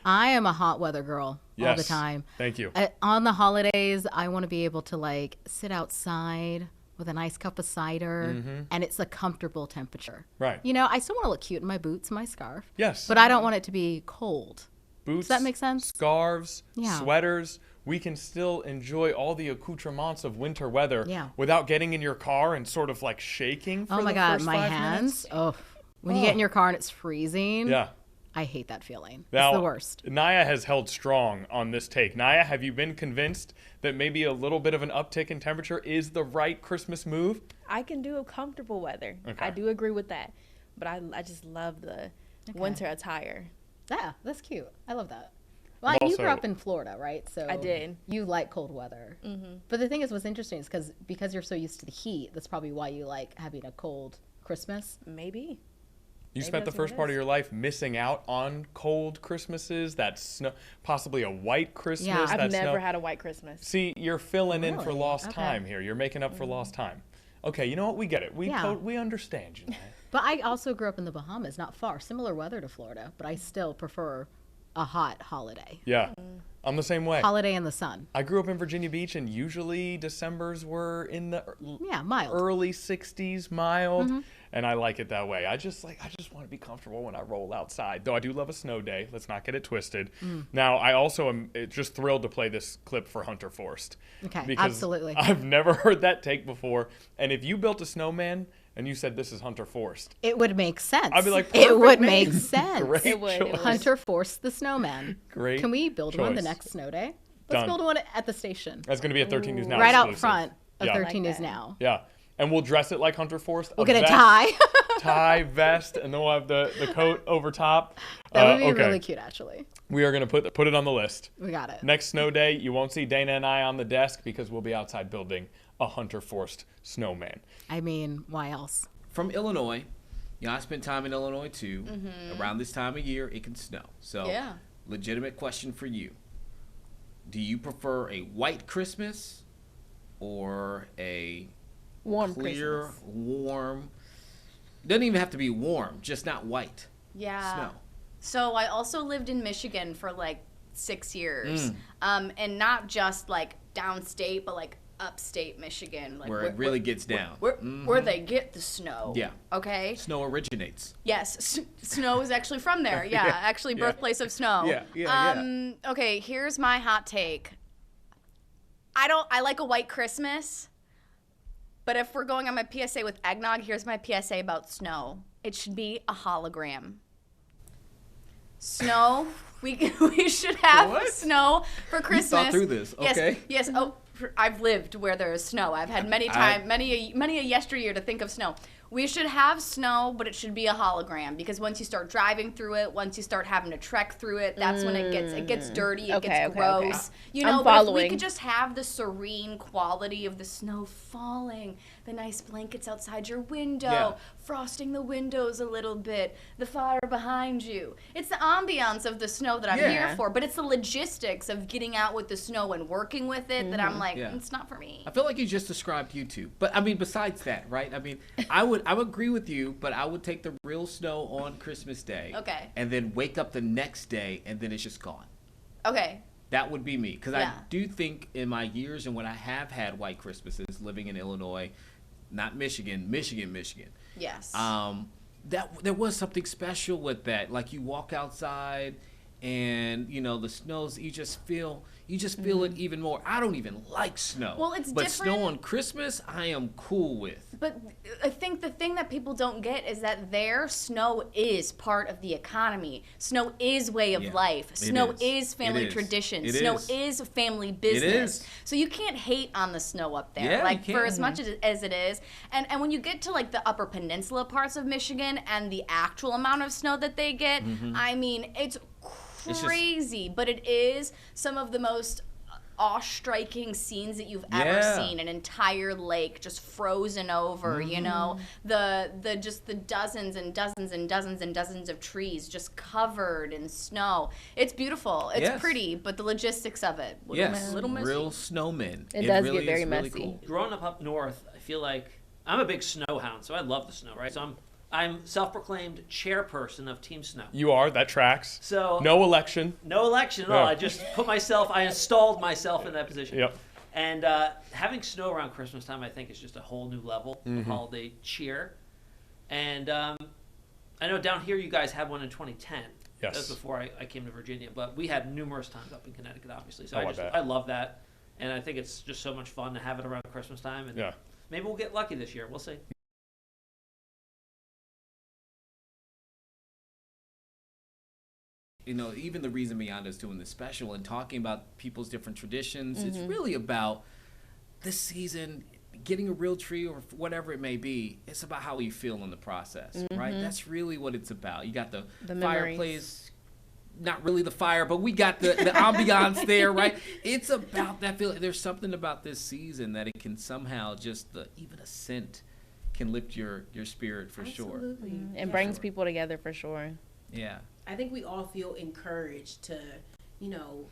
I am a hot weather girl all the time. Thank you. On the holidays, I want to be able to like sit outside with a nice cup of cider, and it's a comfortable temperature. Right. I still want to look cute in my boots and my scarf. Yes. But I don't want it to be cold. Boots, does that make sense? Scarves, sweaters. We can still enjoy all the accoutrements of winter weather without getting in your car and sort of like shaking for the first 5 minutes. my hands. Oh, when you get in your car and it's freezing. Yeah. I hate that feeling. Now, it's the worst. Naya has held strong on this take. Naya, have you been convinced that maybe a little bit of an uptick in temperature is the right Christmas move? I can do comfortable weather. Okay. I do agree with that. But I just love the winter attire. Yeah, that's cute. I love that. Well, and you grew up in Florida, right? So I did. You like cold weather. Mm-hmm. But the thing is, what's interesting is because you're so used to the heat, that's probably why you like having a cold Christmas. Maybe. You spent the first part of your life missing out on cold Christmases, that snow, possibly a white Christmas. Yeah, I've never had a white Christmas. See, you're filling in for lost time here. You're making up for lost time. Okay, you know what? We get it. We understand you. But I also grew up in the Bahamas, not far. Similar weather to Florida, but I still prefer a hot holiday. Yeah, I'm the same way. Holiday in the sun. I grew up in Virginia Beach, and usually Decembers were in the mild. early 60s, mild, and I like it that way. I just want to be comfortable when I roll outside. Though I do love a snow day. Let's not get it twisted. Now, I also am just thrilled to play this clip for Hunter Forrest. Okay, because absolutely. I've never heard that take before. And if you built a snowman and you said this is Hunter Forrest, it would make sense. I'd be like, it would make sense. Great It would. Hunter Forrest the snowman. Great. Can we build one the choice. next snow day? Let's Done. build one at the station. That's going to be at 13 News Now. Right exclusive. out front of Yeah. 13 Like News that. Now. Yeah. And we'll dress it like Hunter Forrest. We'll get a vest, tie. tie, vest, and then we'll have the coat over top. That would be okay. really cute, actually. We are going to put it on the list. We got it. Next snow day, you won't see Dana and I on the desk because we'll be outside building a Hunter Forrest snowman. I mean, why else? From Illinois, I spent time in Illinois too. Around this time of year, it can snow. So, legitimate question for you. Do you prefer a white Christmas or a Warm clear, Christmas. warm? Doesn't even have to be warm, just not white. Yeah. Snow. So I also lived in Michigan for like 6 years. And not just like downstate, but like upstate Michigan. Like Where it really gets down. Where they get the snow. Yeah. Okay? Snow originates. Yes. Snow is actually from there. Yeah. Actually, birthplace of snow. Yeah. Okay, here's my hot take. I like a white Christmas. But if we're going on my PSA with eggnog, here's my PSA about snow. It should be a hologram. Snow. We should have snow for Christmas. You thought through this, okay? Yes. Oh, I've lived where there is snow. I've had many a yesteryear to think of snow. We should have snow, but it should be a hologram, because once you start driving through it, once you start having to trek through it, that's when it gets dirty, it gets gross. You know, but if we could just have the serene quality of the snow falling, the nice blankets outside your window, frosting the windows a little bit, the fire behind you. It's the ambiance of the snow that I'm here for, but it's the logistics of getting out with the snow and working with it that I'm like, it's not for me. I feel like you just described YouTube. But I mean, besides that, right? I mean, I would agree with you, but I would take the real snow on Christmas Day. Okay. And then wake up the next day and then it's just gone. Okay. That would be me. Because I do think in my years and when I have had white Christmases living in Illinois, not Michigan. Yes. That there was something special with that. Like you walk outside and, you know, the snows, you just feel it even more. I don't even like snow. Well, it's but different. snow on Christmas, I am cool with. But I think the thing that people don't get is that their snow is part of the economy. Snow is way of life. Snow is family tradition. Snow is family business. So you can't hate on the snow up there. Yeah, like for as much as it is. And when you get to like the upper peninsula parts of Michigan and the actual amount of snow that they get, I mean, it's crazy, but it is some of the most awe-striking scenes that you've ever seen. An entire lake just frozen over, you know, the dozens and dozens and dozens and dozens of trees just covered in snow. It's beautiful. It's pretty, but the logistics of it, little messy. Real snowmen. It does really get very is messy. Really cool. Growing up north, I feel like I'm a big snow hound, so I love the snow, right? So I'm self-proclaimed chairperson of Team Snow. You are. That tracks. So no election. No election at all. I just I installed myself in that position. Yep. And having snow around Christmas time, I think, is just a whole new level of holiday cheer. And I know down here you guys had one in 2010. Yes. That was before I came to Virginia, but we had numerous times up in Connecticut, obviously. So I love that, and I think it's just so much fun to have it around Christmas time. And maybe we'll get lucky this year. We'll see. You know, even the reason beyond us doing this special and talking about people's different traditions, it's really about this season, getting a real tree or whatever it may be. It's about how you feel in the process, right? That's really what it's about. You got the fireplace, not really the fire, but we got the ambiance there, right? It's about that feeling. There's something about this season that it can somehow just, even a scent can lift your spirit for sure. And brings people together for sure. Yeah. I think we all feel encouraged to, you know,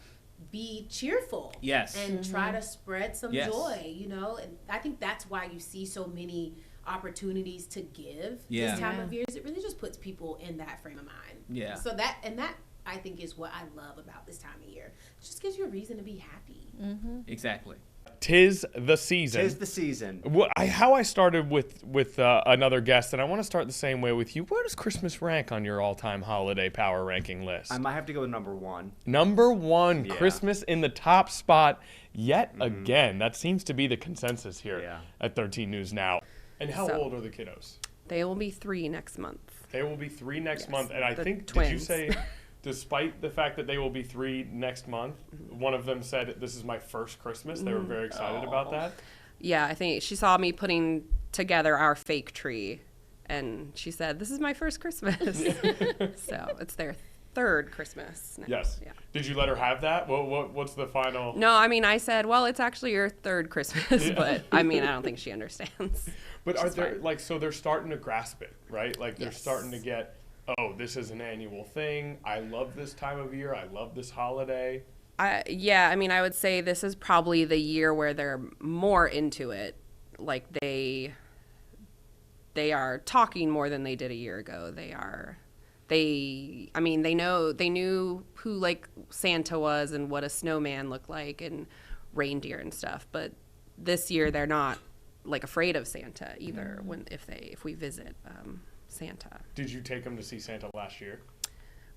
be cheerful. Yes. And try to spread some joy, you know. And I think that's why you see so many opportunities to give this time of year. It really just puts people in that frame of mind. Yeah. So that I think is what I love about this time of year. It just gives you a reason to be happy. Exactly. 'Tis the season. 'Tis the season. How I started with another guest, and I want to start the same way with you. Where does Christmas rank on your all-time holiday power ranking list? I might have to go with number one. Number one, Christmas in the top spot yet again. That seems to be the consensus here at 13 News Now. And how old are the kiddos? They will be 3 next month. They will be 3 next month, and I think twins. Did you say? Despite the fact that they will be 3 next month, one of them said, "This is my first Christmas." They were very excited about that. Yeah, I think she saw me putting together our fake tree, and she said, "This is my first Christmas." So it's their 3rd Christmas now. Yes. Yeah. Did you let her have that? What's the final? No, I mean, I said, "Well, it's actually your 3rd Christmas," but I mean, I don't think she understands. But are there so they're starting to grasp it, right? Like they're starting to get. Oh, this is an annual thing. I love this time of year. I love this holiday. Yeah, I mean, I would say this is probably the year where they're more into it. Like they are talking more than they did a year ago. They knew who like Santa was and what a snowman looked like and reindeer and stuff. But this year they're not like afraid of Santa either if we visit Santa. Did you take them to see Santa last year?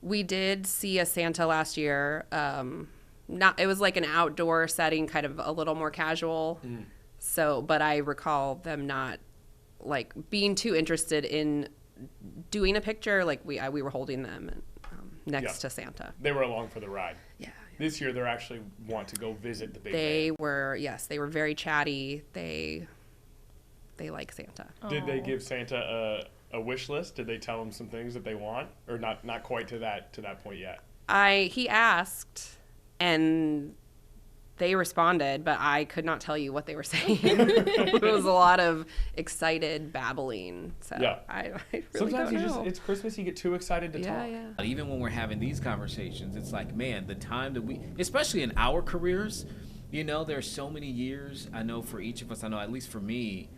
We did see a Santa last year. It was like an outdoor setting, kind of a little more casual. So, but I recall them not like being too interested in doing a picture. Like we were holding them next to Santa. They were along for the ride. Yeah. This year, they actually want to go visit the big man. They were very chatty. they like Santa. Did they give Santa a wish list? Did they tell him some things that they want, or not quite to that point yet? He asked, and they responded, but I could not tell you what they were saying. It was a lot of excited babbling. So Yeah. I really Sometimes don't know. it's Christmas, you get too excited to talk. Yeah. Even when we're having these conversations, it's like, man, the time that we, especially in our careers, you know, there's so many years. I know for each of us, I know at least for me,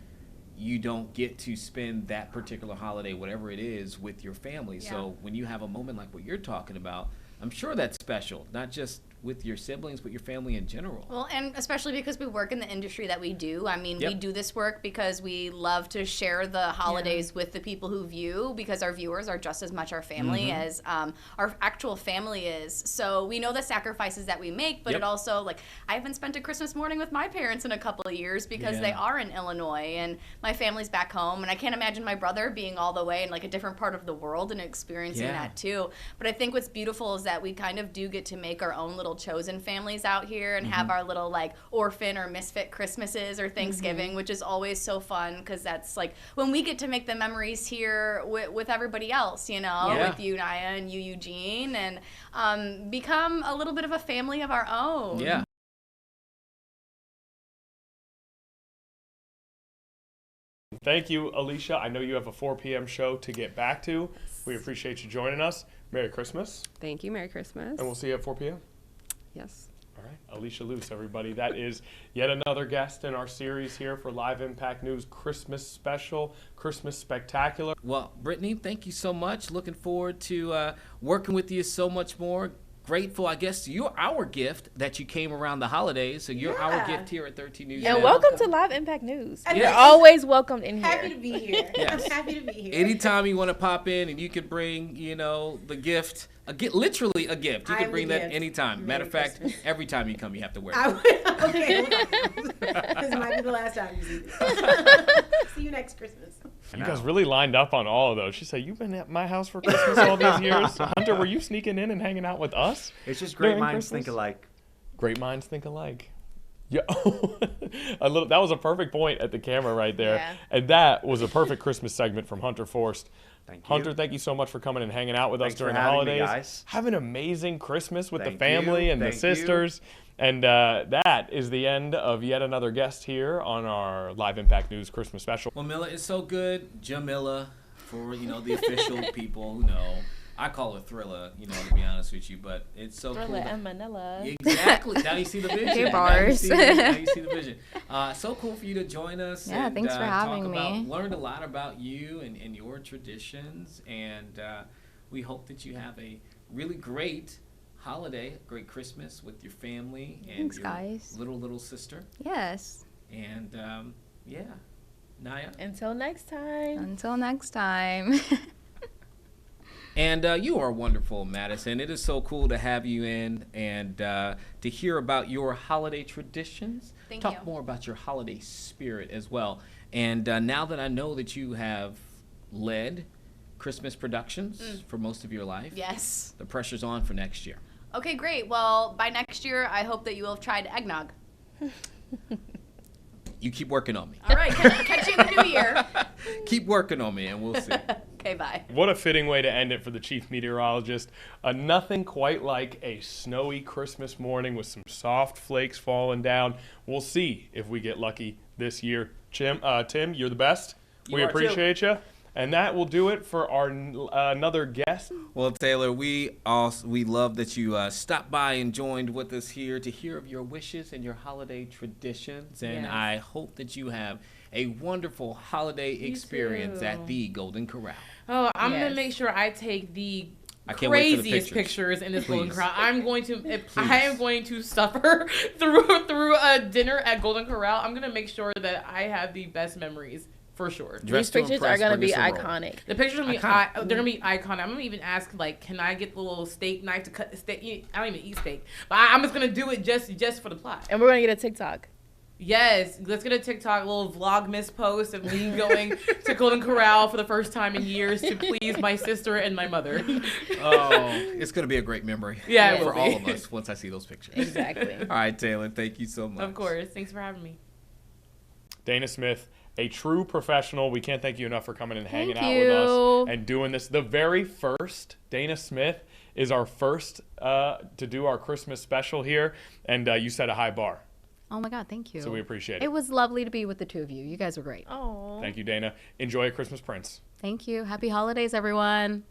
you don't get to spend that particular holiday, whatever it is, with your family. Yeah. So when you have a moment like what you're talking about, I'm sure that's special, not just with your siblings, but your family in general. Well, and especially because we work in the industry that we do. I mean, Yep. we do this work because we love to share the holidays with the people who view, because our viewers are just as much our family as our actual family is. So we know the sacrifices that we make, but Yep. it also, like, I haven't spent a Christmas morning with my parents in a couple of years because they are in Illinois and my family's back home. And I can't imagine my brother being all the way in, like, a different part of the world and experiencing that too. But I think what's beautiful is that we kind of do get to make our own little chosen families out here and have our little, like, orphan or misfit Christmases or Thanksgiving, which is always so fun because that's, like, when we get to make the memories here with everybody else, you know, with you, Naya, and you, Eugene, and become a little bit of a family of our own. Yeah. Thank you, Alicia. I know you have a 4 p.m. show to get back to. We appreciate you joining us. Merry Christmas, Thank you. Merry Christmas. and we'll see you at 4 p.m. Yes. All right, Alicia Luce, everybody. That is yet another guest in our series here for Live Impact News Christmas Special, Christmas Spectacular. Well, Brittany, thank you so much. Looking forward to working with you so much more. Grateful, I guess, you're our gift that you came around the holidays. So you're our gift here at 13 News. And Now. welcome to Live Impact News. Yes. You're always welcomed in here. Happy to be here. Yes. I'm happy to be here. Anytime you want to pop in and you could bring, you know, the gift, literally a gift. You I can am bring the that gift. anytime. Merry Matter of fact, Christmas. every time you come, you have to wear I it. will. Okay, hold on. This might be the last time you see me. See you next Christmas. You guys really lined up on all of those. She said, "You've been at my house for Christmas all these years." Hunter, were you sneaking in and hanging out with us? It's just great during minds Christmas? think alike. Great minds think alike. Yeah, that was a perfect point at the camera right there. Yeah. And that was a perfect Christmas segment from Hunter Forst. Thank you. Hunter, thank you so much for coming and hanging out with us Thanks for during the having me, holidays. guys. Have an amazing Christmas with the Thank family you. and the Thank you. sisters. And that is the end of yet another guest here on our Live Impact News Christmas special. Well, Milla, it's so good. Jamila, for, you know, the official people who know. I call her Thriller, you know, to be honest with you, but it's so cool. Thriller to- and Manila. Exactly. Now you see the vision. Okay, Now you bars. see the- now you see the vision. So cool for you to join us. Yeah, and, thanks for having me. Learned a lot about you and your traditions, and we hope that you have a really great holiday, great Christmas with your family and Thanks, your guys. little sister. Yes. And yeah, Naya. Until next time. Until next time. And you are wonderful, Madison. It is so cool to have you in and to hear about your holiday traditions. Thank Talk you. more about your holiday spirit as well. And now that I know that you have led Christmas productions for most of your life, Yes. the pressure's on for next year. Okay, great. Well, by next year, I hope that you will have tried eggnog. You keep working on me. All right, catch you in the new year. Keep working on me, and we'll see. Okay, bye. What a fitting way to end it for the chief meteorologist. Nothing quite like a snowy Christmas morning with some soft flakes falling down. We'll see if we get lucky this year. Tim, you're the best. We You are too. appreciate you. And that will do it for our another guest. Well, Taylor, we love that you stopped by and joined with us here to hear of your wishes and your holiday traditions. And Yes. I hope that you have a wonderful holiday experience too. at the Golden Corral. Oh, I'm Yes. gonna make sure I take the I can't wait for the craziest pictures. pictures in this Golden Please. Corral. I'm going to I am going to suffer through a dinner at Golden Corral. I'm gonna make sure that I have the best memories for sure. Dress These to pictures impress, are gonna bring be us a roll. iconic. The pictures are gonna be Iconic. they're gonna be iconic. I'm gonna even ask, like, can I get the little steak knife to cut the steak? I don't even eat steak, but I'm just gonna do it just for the plot. And we're gonna get a TikTok. Yes, let's get a TikTok, little Vlogmas post of me going to Golden Corral for the first time in years to please my sister and my mother. Oh, it's going to be a great memory Yeah, it for will all be. of us once I see those pictures. Exactly. All right, Taylor, thank you so much. Of course. Thanks for having me. Dana Smith, a true professional. We can't thank you enough for coming and hanging out with you. us and doing this. The very first Dana Smith is our first to do our Christmas special here, and you set a high bar. Oh my God, thank you. So we appreciate it. It was lovely to be with the two of you. You guys were great. Oh. Thank you, Dana. Enjoy a Christmas Prince. Thank you. Happy holidays, everyone.